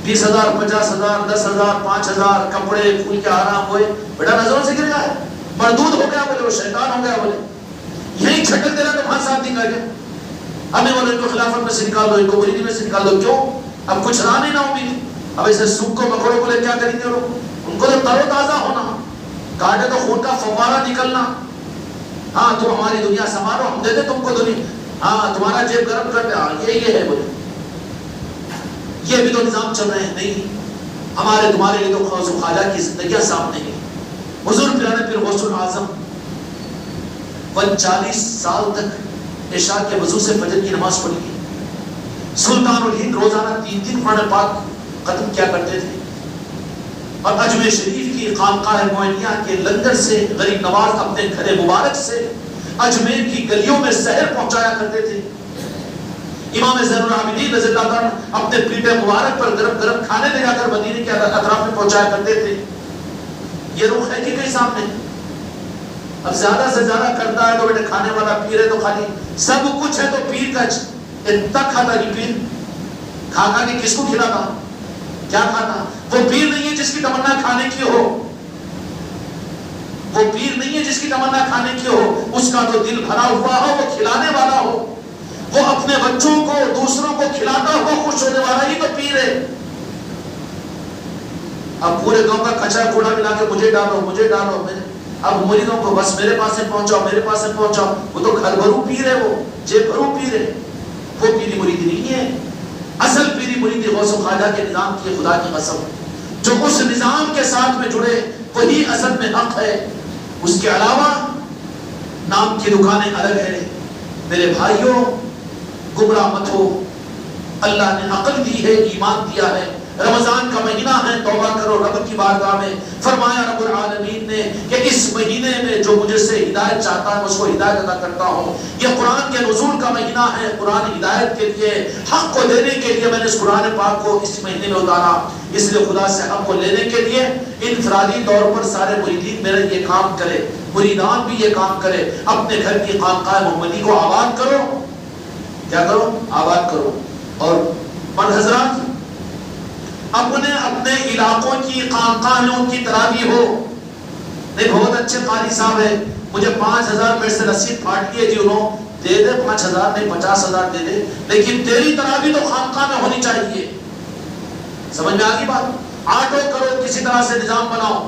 20,000 50,000 10,000 5,000 کپڑے پھول کے آرام ہوئے، بیٹا نظروں سے گر گیا ہے، مردود ہو گیا بولے، وہ شیطان ہو گیا بولے. یہی چھٹک دے رہا تو وہاں ساتھ دکھا گیا. ہمیں بولے ان کو خلافت میں سے نکال دو، ان کو مریدی میں سے نکال دو. کیوں؟ اب کچھ رہا نہیں نا امید. اب ایسے سوکھ کو مکڑوں کو لے کیا کریں گے لوگ؟ ان کو تو تر و تازہ ہونا، کاٹے تو خون کا فوارہ نکلنا. ہاں تم ہماری دنیا سنبھالو، ہم دے دیں تم کو دنیا. ہاں تمہارا جیب گرم کر دے. ہاں یہ ہے بولے. یہ بھی تو نظام چل رہے ہیں. نہیں، ہمارے تمہارے لیے تو غوث و خواجہ کی زندگیاں سامنے ہیں. حضور پیارے پیر غوث الاعظم 40 سال تک عشاء کے وضو سے فجر کی نماز پڑھی ہے. سلطان الہند روزانہ 3 قرآن پاک ختم کیا کرتے تھے. اور اجمیر شریف کی خانقاہ معینیہ کے لنگر سے غریب نواز اپنے گھر مبارک سے اجمیر کی گلیوں میں زہر پہنچایا کرتے تھے. امام زین العابدین رضی اللہ عنہ اپنے پیٹے مبارک پر گرم گرم کھانے لے جا کر مدینے کے اطراف میں پہنچایا کرتے تھے. یہ روح ہے کہ کہیں سامنے. اب زیادہ سے زیادہ کرتا ہے تو بیٹے کھانے والا پیر ہے تو خالی سب کچھ ہے تو پیر کا اتنا کھاتا نہیں. پیر کھا کھا کے کس کو کھلاتا؟ کیا کھاتا؟ وہ پیر نہیں ہے جس کی تمنا کھانے کی ہو. وہ پیر نہیں ہے جس کی تمنا کھانے کی ہو. اس کا تو دل بھرا ہوا ہو، وہ کھلانے والا ہو، وہ اپنے بچوں کو دوسروں کو کھلاتا ہوا خوش ہونے والا ہی تو پیر ہے. اب پورے گاؤں کا کچرا کوڑا ملا کے مجھے ڈالو مجھے ڈالو. اب مریدوں کو بس میرے پاس سے پہنچاؤ میرے پاس سے پہنچاؤ. وہ تو گھر بھرو پیر ہے، وہ جیب بھرو پیر ہے. وہ پیری مریدی نہیں ہے. اصل پیری مریدی غوث و خواجہ کے نظام کی خدا کی قسم. جو اس نظام کے ساتھ میں جڑے وہی اصل میں حق ہے. اس کے علاوہ نام کی دکانیں الگ ہے. میرے بھائیوں گمراہ مت ہو. اللہ نے عقل دی ہے، ایمان دیا ہے. رمضان کا مہینہ ہے، توبہ کرو رب کی بارگاہ میں. فرمایا رب العالمین نے کہ اس مہینے میں جو مجھ سے ہدایت چاہتا ہے اس کو ہدایت عطا کرتا ہوں. یہ قرآن کے نزول کا مہینہ ہے. قرآن ہدایت کے لیے، حق کو دینے کے لیے میں نے اس قرآن پاک کو اس مہینے میں اتارا. اس لیے خدا سے حق کو لینے کے لیے انفرادی طور پر سارے مریدین میرے یہ کام کرے، مریدان بھی یہ کام کرے. اپنے گھر کی خانقاہ محمدی کو آباد کرو. کیا کرو؟ آباد کرو. اور مرد حضرات اپنے اپنے علاقوں کی خانقاہ میں ان کی تراویح ہو. نہیں بہت اچھے قاری صاحب ہے، مجھے 5,000 میں سے رسید پھاٹ لیے جی انہوں دے دے. 5,000 نہیں 50,000 دے دے، لیکن تیری تراویح تو خانقاہ میں ہونی چاہیے. سمجھ میں آگی بات؟ آٹو کرو کسی طرح سے نظام بناؤ.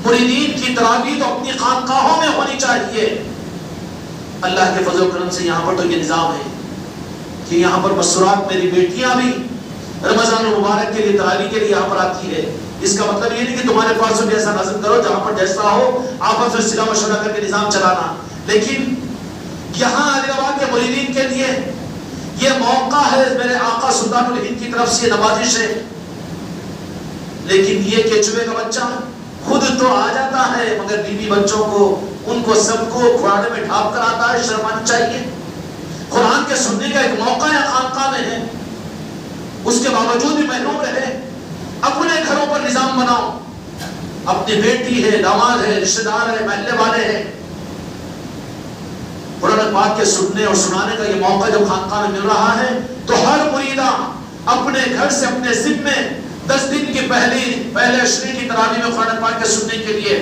مریدین کی تراویح تو اپنی خانقاہوں میں ہونی چاہیے. اللہ کے فضل و کرم سے یہاں پر تو یہ نظام ہے کہ یہاں پر مسرات میری بیٹیاں بھی رمضان المبارک کے لیے تراویح کے لیے یہاں پر آتی ہے. اس کا مطلب یہ نہیں کہ تمہارے پاس بھی ایسا نظم کرو جہاں پر جیسا ہو آپس میں صلاح مشورہ کر کے نظام چلانا. لیکن یہاں علی آباد کے مریدین کے لیے یہ موقع ہے. میرے آقا سلطان الہند کی طرف سے نوازش ہے. لیکن یہ کیچوے کا بچہ خود تو آ جاتا ہے مگر بیوی بچوں کو ان کو سب کو گھرانے میں ڈھانپ کر آتا ہے. شرمانی چاہیے. قرآن کے سننے کا ایک موقع ہے خانقاہ میں ہے، اس کے باوجود بھی محروم رہے. اپنے گھروں پر نظام بناؤ. اپنی بیٹی ہے، داماد ہے، رشتہ دار ہے، محلے والے ہیں. قرآن پاک کے سننے اور سنانے کا یہ موقع جو خانقاہ میں مل رہا ہے تو ہر مریدہ اپنے گھر سے اپنے ذمے 10 دن کی پہلے عشرے کی تراویح میں قرآن پاک کے سننے کے لیے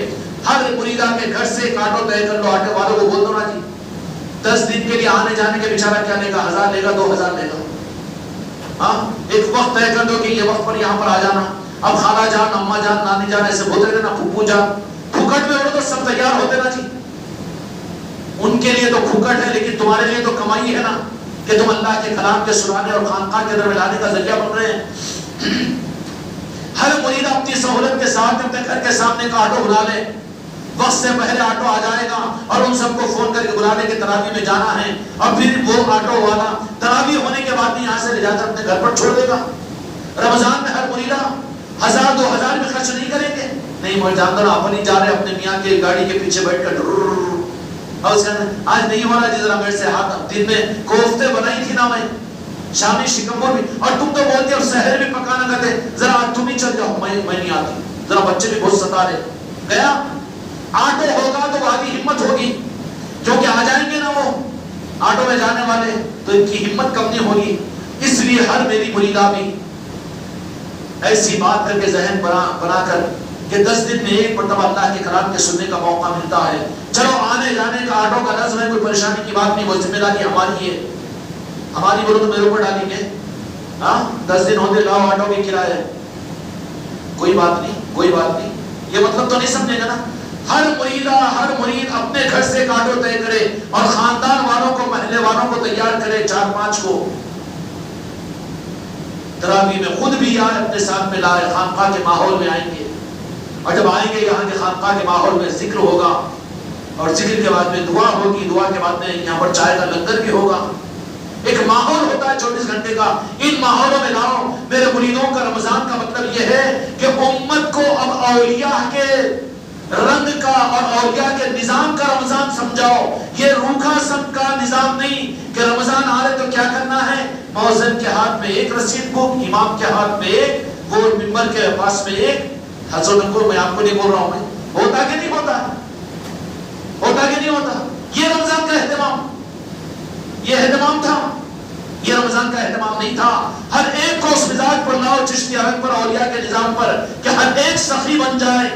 ہر مریدہ کے گھر سے ایک آٹو طے کر لو، آٹو والوں کو بول دو نا جی 10 دن کے لیے آنے جانے کے بیچارہ کیا لے گا، 1000 لے گا 2000 لے گا. ہاں ایک وقت طے کر دو کہ یہ وقت پر یہاں پر آ جانا. اب خالہ جان، اماں جان، نانی جان ایسے بولتے رہے نا، پھوپھو جان، پھوکٹ میں تو سب تیار ہوتے نا جی. ان کے لیے تو پھوکٹ ہے، لیکن تمہارے لیے تو کمائی ہے نا کہ تم اللہ کے کلام کے سنانے اور خانقاہ کے اندر لانے کا ذریعہ بن رہے ہیں. ہر مرید اپنی سہولت کے ساتھ اپنے گھر کے سامنے کا آٹو بلا لے، وقت سے پہلے آٹو آ جائے گا اور ان سب کو فون کر کے بلا لے کہ تراویح میں جانا ہے، اور پھر وہ آٹو والا تراویح ہونے کے بعد یہاں سے لے جا کر اپنے گھر پر چھوڑ دے گا. رمضان میں ہر مریدہ 1000-2000 میں خرچ نہیں کریں گے. نہیں وہ جان دو نا، اپنی جا رہے اپنے میاں کی گاڑی کے پیچھے بیٹھ کر اور اس کا آج نہیں ہو رہا جی ذرا میرے سے ہاتھ، دن میں کوفتے بنائی تھی نا میں، شامی شکمبر بھی، اور تم تو بولتے اور سحر بھی پکانا کرتے، ذرا آج تم ہی چل جاؤ، میں نہیں آتی، ذرا بچے بھی بہت ستا رہے. گیا آٹو ہوگا تو آدھی ہمت ہوگی، کیونکہ آ جائیں گے نا وہ آٹو میں جانے والے، تو ان کی ہمت کم نہیں ہوگی. اس لیے ہر میری مریدہ بھی ایسی بات کر کے ذہن بنا کر کہ 10 دن میں ایک مرتبہ اللہ کے کلام کے سننے کا موقع ملتا ہے، چلو آنے جانے کا آٹو کا نظم ہے، کوئی پریشانی کی بات نہیں، وہ ذمہ داری ہماری ہے، ہماری بولو تو میرے اوپر ڈالیں گے. ہاں 10 دن ہوتے لاؤ آٹو کے کرایہ، کوئی بات نہیں، کوئی بات نہیں. یہ مطلب تو نہیں سمجھے گا نا. ہر مرید اپنے گھر سے ایک آٹو طے کرے اور خاندان والوں کو، محلے والوں کو تیار کرے، 4-5 کو تراویح میں خود بھی آئے، اپنے ساتھ میں لائے، خانقاہ کے ماحول میں آئیں گے. اور جب آئیں گے یہاں کے خانقاہ کے ماحول میں ذکر ہوگا، اور ذکر کے بعد میں دعا ہوگی، دعا کے بعد میں یہاں پر چائے کا لنگر بھی ہوگا. ایک ماحول ہوتا ہے 24 گھنٹے کا. ان ماحولوں میں لاؤ میرے مریدوں کا. رمضان کا مطلب یہ ہے کہ امت کو اب اولیاء کے رنگ کا اور اولیاء کے نظام کا رمضان سمجھاؤ. یہ روکھا سب کا نظام نہیں کہ رمضان آ رہے تو کیا کرنا ہے، مؤذن کے ہاتھ میں ایک رسید بک، امام کے ہاتھ میں ایک، وہ ممبر کے پاس میں ایک. حضرت کو میں آپ کو نہیں بول رہا ہوں، میں ہوتا کہ نہیں ہوتا، ہوتا کہ نہیں ہوتا. یہ رمضان کا اہتمام، یہ اہتمام تھا، یہ رمضان کا اہتمام نہیں تھا. ہر ایک کو اس مزاج پر لاؤ، چشتی رنگ پر، اولیاء کے نظام پر، کہ ہر ایک سخی بن جائے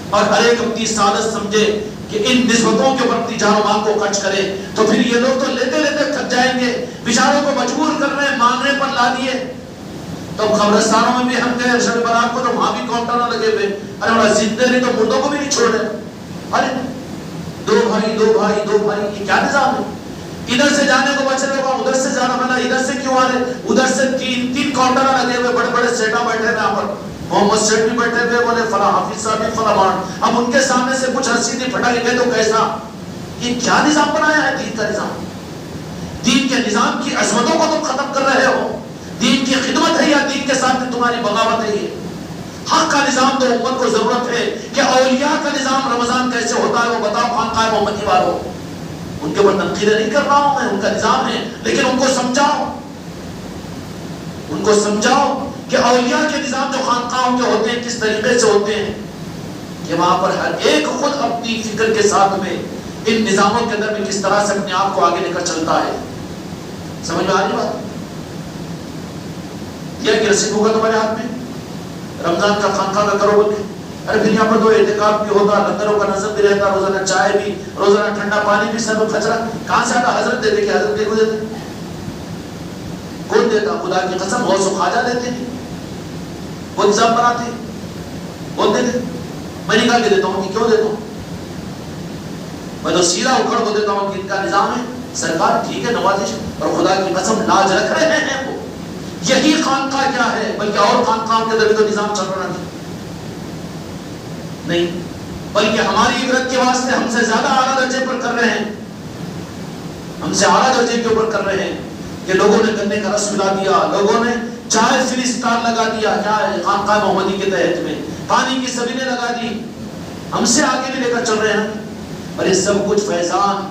اور ہر ایک اپنی سعادت سمجھے کہ ان نسبتوں کے اوپر اپنی جان و مال کو خرچ کرے. تو پھر یہ لوگ تو لیتے لیتے تھک جائیں گے، بیچاروں کو مجبور کر رہے ہیں، مانگنے پر لا دیے. تو قبرستانوں میں بھی ہم گئے شب برات کو، تو وہاں بھی کاؤنٹر نہ لگے ہوئے. ارے بڑا زندے نہیں تو مردوں کو بھی نہیں چھوڑ رہے. ارے 2 بھائی 2 بھائی 2 بھائی، یہ کیا نظام ہے؟ ادھر سے جانے کو بچ رہے ہو، ادھر سے جانا بنا، ادھر سے کیوں آ رہے؟ ادھر سے 3 کاؤنٹر لگے ہوئے، بڑے بڑے سیٹا بیٹھے ہوئے یہاں پر. محمد سیٹ بھی بیٹھے ہوئے، بولے فلاں حافظ صاحب بھی فلاں مان. اب ان کے سامنے سے کچھ رسیدی پھٹا کے کہہ دو کیسا؟ یہ کیا نظام بنایا ہے دین کا نظام؟ دین کے نظام کی عظمتوں کو تم ختم کر رہے ہو. دین کی خدمت ہے یا دین کے ساتھ تمہاری بغاوت ہے؟ یہ حق کا نظام تو امت کو ضرورت ہے کہ اولیاء کا نظام رمضان کیسے ہوتا ہے وہ بتاؤ. خانقاہ محمدی والوں، ان کے اوپر تنقید نہیں کر رہا ہوں میں، ان کا نظام ہے، لیکن ان کو سمجھاؤ، ان کو سمجھاؤ کہ اولیاء کے نظام جو خانقاہوں کے ہوتے ہیں کس طریقے سے ہوتے ہیں، کہ وہاں پر ہر ایک خود اپنی فکر کے ساتھ میں ان نظاموں کے اندر میں کس طرح سے اپنے آپ کو آگے لے کر چلتا ہے. سمجھ میں آ رہی بات؟ کیا کہ رسید ہوگا تمہارے ہاتھ میں رمضان کا خانقاہ کا کرو بول کے. ارے پھر یہاں پر تو اعتکاف بھی ہوتا، لنگروں کا نظم بھی رہتا، روزانہ چائے بھی، روزانہ ٹھنڈا پانی بھی، سب کھچرا کہاں سے آتا؟ حضرت دیتے کہ حضرت کو دیتے؟ کون دیتا؟ خدا کی قسم غوث و خواجہ دیتے ہیں، وہ نظام بناتے، کون دیتے؟ میں نکال کے دیتا ہوں کہ کیوں دیتا ہوں، میں تو سیدھا اکھڑ کو دیتا ہوں کہ ان کا نظام ہے. سرکار ٹھیک ہے نوازش، اور خدا کی قسم لاج رکھ رہے ہیں وہ. یہی خانقاہ کیا ہے، بلکہ اور خانقاہوں کے اندر تو نظام چل رہا نہیں، بلکہ ہماری عبرت کے واسطے ہم سے زیادہ اعلیٰ درجے پر کر رہے ہیں، ہم سے اعلیٰ درجے کے اوپر کر رہے ہیں کہ لوگوں نے گنے کا رس ملا دیا، لوگوں نے چائے فری اسٹال لگا دیا، کیا ہے خانقاہ محمدی کے تحت میں پانی کی سبیلیں لگا دی. ہم سے آگے بھی لے کر چل رہے ہیں. اور یہ سب کچھ فیضان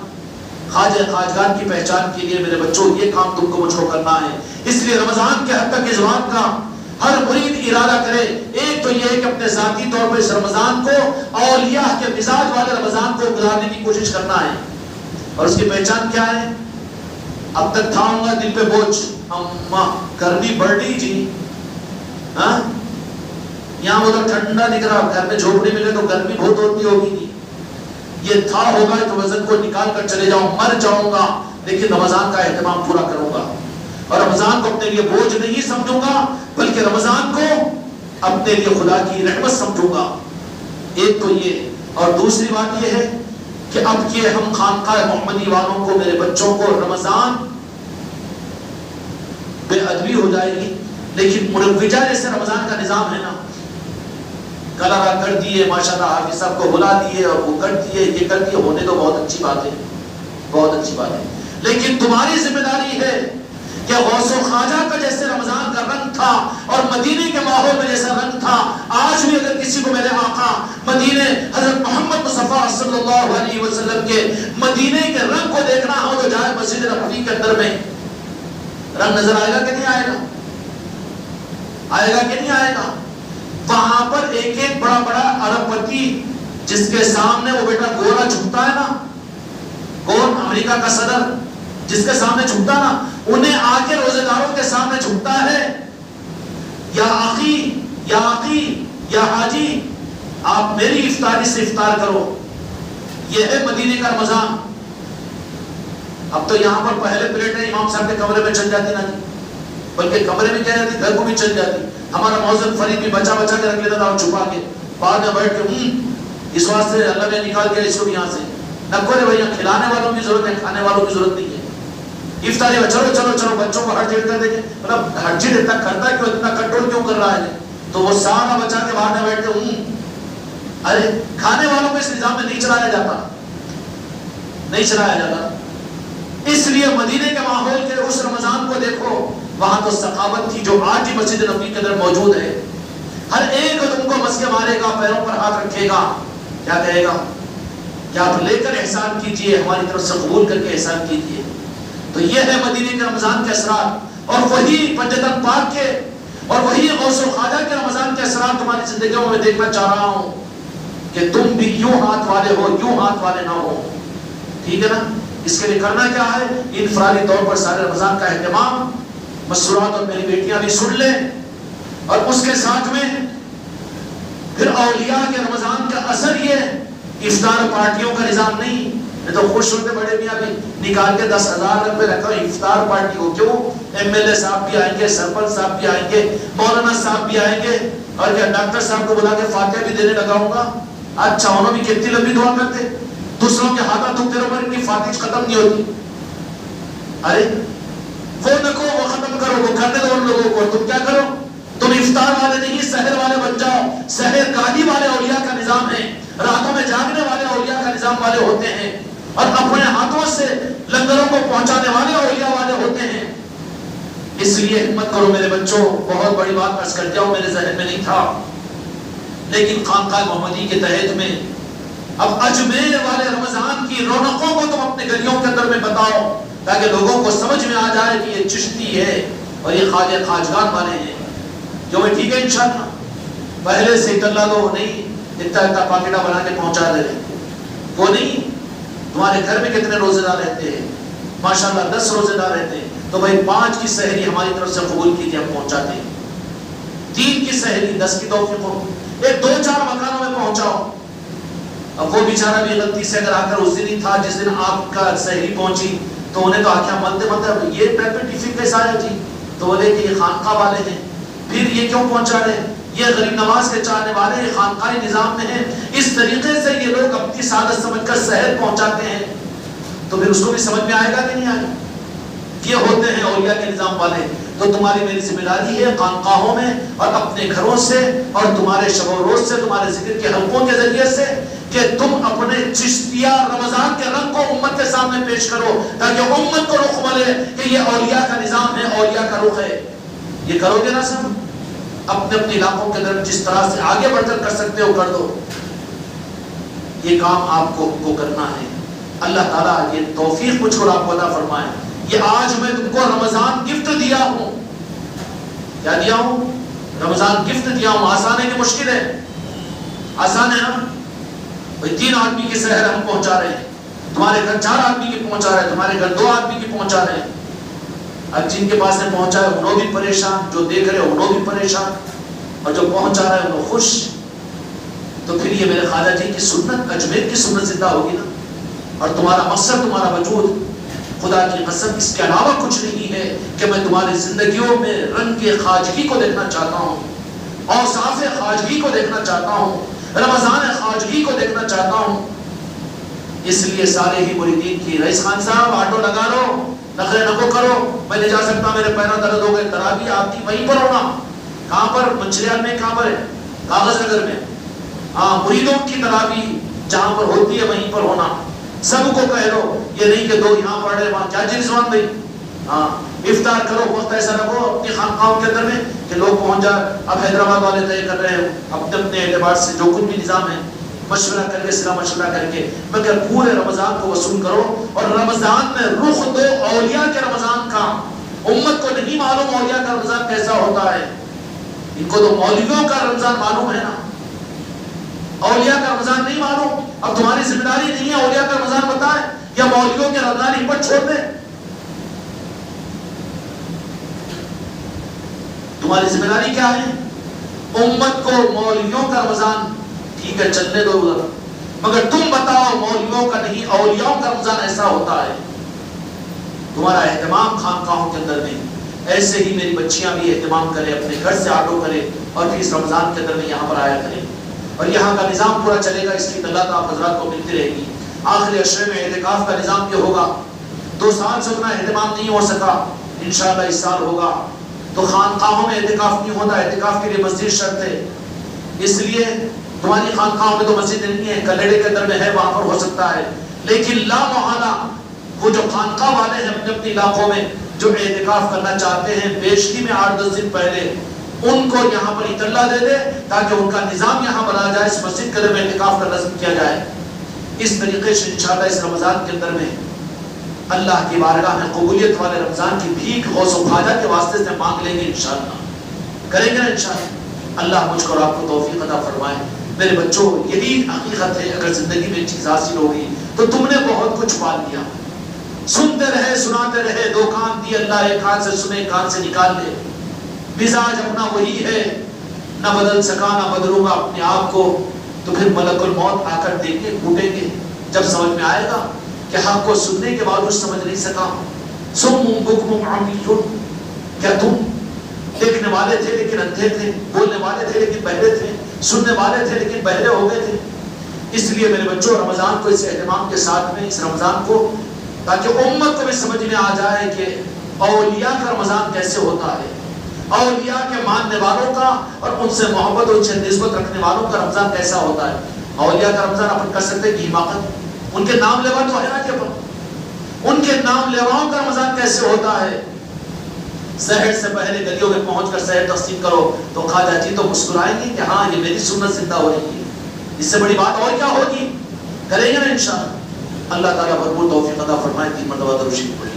خواجہ خواجگان کی پہچان کے لیے میرے بچوں یہ کام تم کو مجھ کو کرنا ہے. اس لیے رمضان کے حد تک اس بات کا ہر مرید ارادہ کرے. ایک تو یہ ہے کہ اپنے ذاتی طور پر اس رمضان کو اولیاء کے مزاج والے رمضان کو گزارنے کی کوشش کرنا ہے. اور اس کی پہچان کیا ہے؟ اب تک تھا ہوں گا دل پہ بوجھ، اما کرنی بڑی جی، ہاں یہاں ادھر ٹھنڈا دکھ رہا، گھر میں جھوپڑی ملے تو گرمی بہت ہوتی ہوگی نہیں، یہ تھا ہوگا تو وزن کو نکال کر چلے جاؤں، مر جاؤں گا لیکن رمضان کا اہتمام پورا کروں گا، اور رمضان کو اپنے لیے بوجھ نہیں سمجھوں گا بلکہ رمضان کو اپنے لیے خدا کی رحمت سمجھوں گا۔ ایک تو یہ، اور دوسری بات یہ ہے کہ اب یہ ہم خانقاہ محمدی والوں کو، میرے بچوں کو رمضان بے ادبی ہو جائے گی، لیکن مروجہ جیسے رمضان کا نظام ہے نا، کلارا کر دیے ماشاءاللہ، حافظ صاحب کو بلا دیے اور وہ کر دیے، یہ کر دیے، ہونے تو بہت اچھی بات ہے، بہت اچھی بات ہے، لیکن تمہاری ذمہ داری ہے کہ غوث و خواجہ کا جیسے رمضان کا رنگ تھا اور مدینے کے ماحول میں جیسا رنگ تھا، آج بھی اگر کسی کو میرے آقا مدینے حضرت محمد مصطفیٰ صلی اللہ علیہ وسلم کے مدینے کے رنگ کو دیکھنا ہو تو جائے مسجد نبوی کے اندر میں، رنگ نظر آئے گا کہ نہیں آئے گا؟ آئے گا کہ نہیں آئے گا؟ وہاں پر ایک ایک بڑا بڑا ارب پتی جس کے سامنے وہ بیٹا گورا جھکتا ہے نا، کون؟ امریکہ کا صدر جس کے سامنے جھکتا نا، انہیں آ کے روزے داروں کے سامنے جھکتا ہے، یا آقی یا آقی یا حاجی آپ میری افطاری سے افطار کرو، یہ ہے مدینے کا رمضان۔ اب تو یہاں پر پہلے پلیٹیں امام صاحب کے کمرے میں چل جاتی نا، بلکہ کمرے میں کیا جاتی، گھر کو بھی چل جاتی، ہمارا موزن فرید بھی بچا بچا کے رکھ لیتا تھا اور چھپا کے، بعد میں بیٹھ کے اس واسطے اللہ نے نکال دیا اس کو بھی یہاں سے، نہ کوئی بھائی کھلانے والوں کی ضرورت ہے، کھانے والوں کی ضرورت نہیں ہے، افطاری میں چلو چلو چلو بچوں کو ہر چیز کر دیں گے، مطلب ہر چیز اتنا کرتا ہے کیوں، اتنا کنٹرول کیوں کر رہا ہے، تو وہ سارا بچا کے باہر میں بیٹھ کے ارے کھانے والوں کو اس نظام میں نہیں چلایا جاتا، نہیں چلایا جاتا۔ اس لیے مدینے کے ماحول کے اس رمضان کو دیکھو، وہاں تو ثقافت تھی جو آج بھی مسجد نبوی کے اندر موجود ہے، ہر ایک تم کو مسکے مارے گا، پیروں پر ہاتھ رکھے گا، کیا کہے گا کہ آپ لے کر احسان کیجئے، ہماری طرف سے قبول کر کے احسان کیجئے۔ تو یہ ہے مدینے کے رمضان کے اثرات، اور وہی پنجتن پاک کے اور وہی غوث و خواجہ کے رمضان کے اثرات تمہاری زندگیوں میں دیکھنا چاہ رہا ہوں کہ تم بھی یوں ہاتھ والے ہو، یوں ہاتھ والے نہ ہو، ٹھیک ہے نا؟ اس کے لیے کرنا کیا ہے؟ انفرادی طور پر سارے رمضان کا اہتمام، مسورات اور میری بیٹیاں بھی سن لیں، اور اس کے ساتھ میں پھر اولیاء کے رمضان کا اثر یہ افطار پارٹیوں کا نظام نہیں، یہ تو خوش ہوتے بڑے میاں بھی نکال کے 10,000 روپے رکھا افطار پارٹی ہو، کیوں؟ ایم ایل اے صاحب بھی آئیں گے، سرپنچ صاحب بھی آئیں گے، مولانا صاحب بھی آئیں گے، اور کیا ڈاکٹر صاحب کو بلا کے فاتحہ بھی دینے لگاؤں گا۔ اچھا انہوں بھی کتنی لمبی دعا کرتے، دوسروں کے ہاتھوں دکھتے رہو پر ان کی فاتح ختم نہیں ہوتی، ارے وہ نکو وہ ختم کرو، وہ کرنے دو ان لوگوں کو، تم کیا کرو؟ تم افطار والے نہیں سحر والے بن جاؤ، سحر گاہی والے اولیاء کا نظام ہے، راتوں میں جاگنے والے اولیاء کا نظام والے ہوتے ہیں، اور اپنے ہاتھوں سے لنگروں کو پہنچانے والے اولیاء والے ہوتے ہیں۔ اس لیے ہمت کرو میرے بچوں، بہت بڑی بات عرض کرتا ہوں، میرے ذہن میں نہیں تھا، لیکن خانقاہ محمدی کے تحت میں اب اجمیر والے رمضان کی رونقوں کو تم اپنے گلیوں کے اندر میں بتاؤ، تاکہ لوگوں کو سمجھ میں آ جائے کہ یہ چشتی ہے اور یہ خواجہ خواجگان والے ہیں، جو میں ٹھیک ہے انشاءاللہ پہلے سے اطلاع دو نہیں، اتنا پاکٹا بنا کے پہنچا دے رہے، وہ نہیں، تمہارے گھر میں کتنے روزے دار رہتے ہیں؟ ماشاءاللہ 10 روزے دار رہتے ہیں، تو بھائی 5 کی سحری ہماری طرف سے قبول کیجیے، ہم پہنچاتے ہیں، 3 کی سحری 10 کی توفیق ہو، ایک 2-4 مکانوں میں پہنچاؤ۔ اب وہ بیچارہ بھی غلطی سے اگر آ کر اس دن ہی تھا جس دن آپ کا سحری پہنچی، تو انہیں تو آنکھیں ملتے ملتے یہ پیپر ٹفن کیسا آیا جی، تو بولے کہ یہ خانقاہ والے ہیں، پھر یہ کیوں پہنچا رہے، یہ غریب نواز کے چاہنے والے، یہ خانقاہی نظام میں ہیں، اس طریقے سے یہ لوگ اپنی سعادت سمجھ کر سحر پہنچاتے ہیں، تو پھر اس کو بھی سمجھ میں آئے گا کہ نہیں آئے گا؟ یہ ہوتے ہیں اولیاء کے نظام والے۔ تو تمہاری میری ذمہ داری ہے خانقاہوں میں اور اپنے گھروں سے اور تمہارے شب و روز سے، تمہارے ذکر کے حلقوں کے ذریعے سے، کہ تم اپنے چشتیہ رمضان کے رنگ کو امت کے سامنے پیش کرو، تاکہ امت کو رخ ملے کہ یہ اولیاء کا نظام ہے، اولیاء کا رخ ہے۔ یہ کرو گے نا سب؟ اپنے اپنے علاقوں کے اندر جس طرح سے آگے بڑھ کر کر سکتے ہو کر دو، یہ کام آپ کو کرنا ہے۔ اللہ تعالیٰ یہ توفیق مجھ کو آپ کو عطا فرمائے۔ یہ آج میں تم کو رمضان گفٹ دیا ہوں، کیا دیا ہوں؟ رمضان گفٹ دیا ہوں۔ آسان ہے کہ مشکل ہے؟ آسان ہے نا؟ 3 آدمی کی سحر ہم پہنچا رہے ہیں، تمہارے گھر 4 آدمی کی پہنچا رہے ہیں، تمہارے گھر 2 آدمی کی پہنچا رہے ہیں۔ اب جن کے پاس نے پہنچا ہے انہوں بھی پریشان، جو دیکھ رہے انہوں بھی پریشان، اور جو پہنچا رہا ہے وہ خوش، تو پھر یہ میرے خواجہ جی کی سنت، اجمیر کی سنت زندہ ہوگی نا، اور تمہارا مقصد، تمہارا وجود، خدا کی قسم اس کے علاوہ کچھ نہیں ہے کہ میں تمہاری زندگیوں میں رنگ خواجگی کو دیکھنا چاہتا ہوں، اوصاف خواجگی کو دیکھنا چاہتا ہوں، رمضان خواجگی کو دیکھنا چاہتا ہوں۔ اس لیے سارے ہی مریدین کی، رئیس خان صاحب آٹو لگا لو، نخرے نکو کرو، میں نہیں جا سکتا، میرے پیروں درد ہو گئے، تراویح آپ کی وہیں پر ہونا، کہاں پر؟ منچریال میں، کہاں پر ہے؟ کاغذ نگر میں۔ ہاں، مریدوں کی تراویح جہاں پر ہوتی ہے وہیں پر ہونا، سب کو کہہ لو، یہ نہیں کہ دو یہاں پڑھ رہے وہاں، کیا جی رضوان بھائی؟ ہاں، افطار کرو، وقت ایسا رکھو اپنی خانقاہوں کے اندر میں کہ لوگ پہنچ جائے۔ اب حیدرآباد والے طے کر رہے ہیں اپنے اپنے اعتبار سے جو کچھ بھی نظام ہے، مشورہ کر کے، صلاح مشورہ کر کے، مگر پورے رمضان کو وصول کرو، اور رمضان میں رخ دو اولیاء کے رمضان کا۔ امت کو نہیں معلوم اولیاء کا رمضان کیسا ہوتا ہے، ان کو تو مولویوں کا رمضان معلوم ہے نا، اولیاء کا رمضان نہیں معلوم۔ اب تمہاری ذمہ داری نہیں ہے اولیاء کا رمضان بتائیں یا مولویوں کے رمضان ہی پر چھوڑ دیں؟ تمہاری ذمہ داری کیا ہے؟ امت کو مولویوں کا رمضان ٹھیک ہے چلنے دو ادھر، مگر تم بتاؤ مولویوں کا نہیں، اولیاء کا رمضان ایسا ہوتا ہے۔ تمہارا اہتمام خانقاہوں کے اندر میں، ایسے ہی میری بچیاں بھی اہتمام کرے، اپنے گھر سے آٹو کرے، اور پھر اس رمضان کے اندر میں یہاں پر آیا کرے، اور یہاں کا نظام پورا چلے گا، اس کی اطلاع آپ حضرات کو ملتی رہے گی۔ آخری عشرے میں اعتکاف کا نظام بھی ہوگا، 2 سال سے اتنا اہتمام نہیں ہو سکا، انشاءاللہ اس سال ہوگا۔ تو خانقاہوں میں اعتکاف نہیں ہوتا، اعتکاف کے لیے مسجد شرط ہے، اس لیے تمہاری خانقاہوں میں تو مسجد نہیں ہے، کلیڑے کے اندر میں ہے، وہاں پر ہو سکتا ہے، لیکن لا محالہ وہ جو خانقاہ والے ہیں اپنے اپنے علاقوں میں جو اعتکاف کرنا چاہتے ہیں، بیشتری میں 8-10 دن پہلے ان کو یہاں پر اطلاع دے دے تاکہ ان کا نظام یہاں بنا جائے، اس مسجد کے اندر میں اعتکاف کا نظم کیا جائے۔ اس طریقے سے انشاءاللہ اس رمضان کے اندر میں اللہ کی بارگاہ میں قبولیت والے رمضان کی بھیک غوث و خواجہ کے واسطے سے مانگ لیں گے، انشاءاللہ کریں گے نا انشاءاللہ۔ اللہ مجھ کو اور آپ کو توفیق عطا فرمائے۔ میرے بچوں، یہی حقیقت ہے، اگر زندگی میں چیز حاصل ہوگی تو تم نے بہت کچھ پا لیا۔ سنتے رہے، سناتے رہے، 2 کان دی اللہ، ایک کان سے سنے، ایک کان سے نکال لے، مزاج اپنا وہی ہے، نہ بدل سکا نہ بدلوں گا اپنے آپ کو، تو پھر ملک الموت آ کر دیں گے، کوٹیں گے، جب سمجھ میں آئے گا کہ حق کو سننے کے باوجود سمجھ نہیں سکا۔ سم بکم عمی، کیا تم دیکھنے والے تھے لیکن اندھے تھے، بولنے والے تھے لیکن بہرے تھے، سننے والے تھے لیکن بہرے ہو گئے تھے؟ اس لیے میرے بچوں، رمضان کو اس اہتمام کے ساتھ میں، اس رمضان کو، تاکہ امت کو بھی سمجھ میں آ جائے کہ اولیاء کا رمضان کیسے ہوتا ہے، اولیاء کے ماننے والوں کا اور ان سے محبت اور ان سے نسبت رکھنے والوں کا رمضان کیسا ہوتا ہے۔ اولیاء کا رمضان اپن کر سکتے کہ حماقت، ان کے نام لیوا تو ہے نا کہ ان کے نام لیواؤں کا رمضان کیسے ہوتا ہے۔ سحر سے پہلے گلیوں میں پہنچ کر سحر تقسیم کرو تو خواجہ جی تو مسکرائیں گے کہ ہاں یہ میری سنت زندہ ہو رہی ہے، اس سے بڑی بات اور کیا ہوگی؟ کریں گے نا انشاءاللہ۔ اللہ تعالیٰ بھرپور توفیق عطا فرمائے۔ 3 مرتبہ درود شریف پڑھیں۔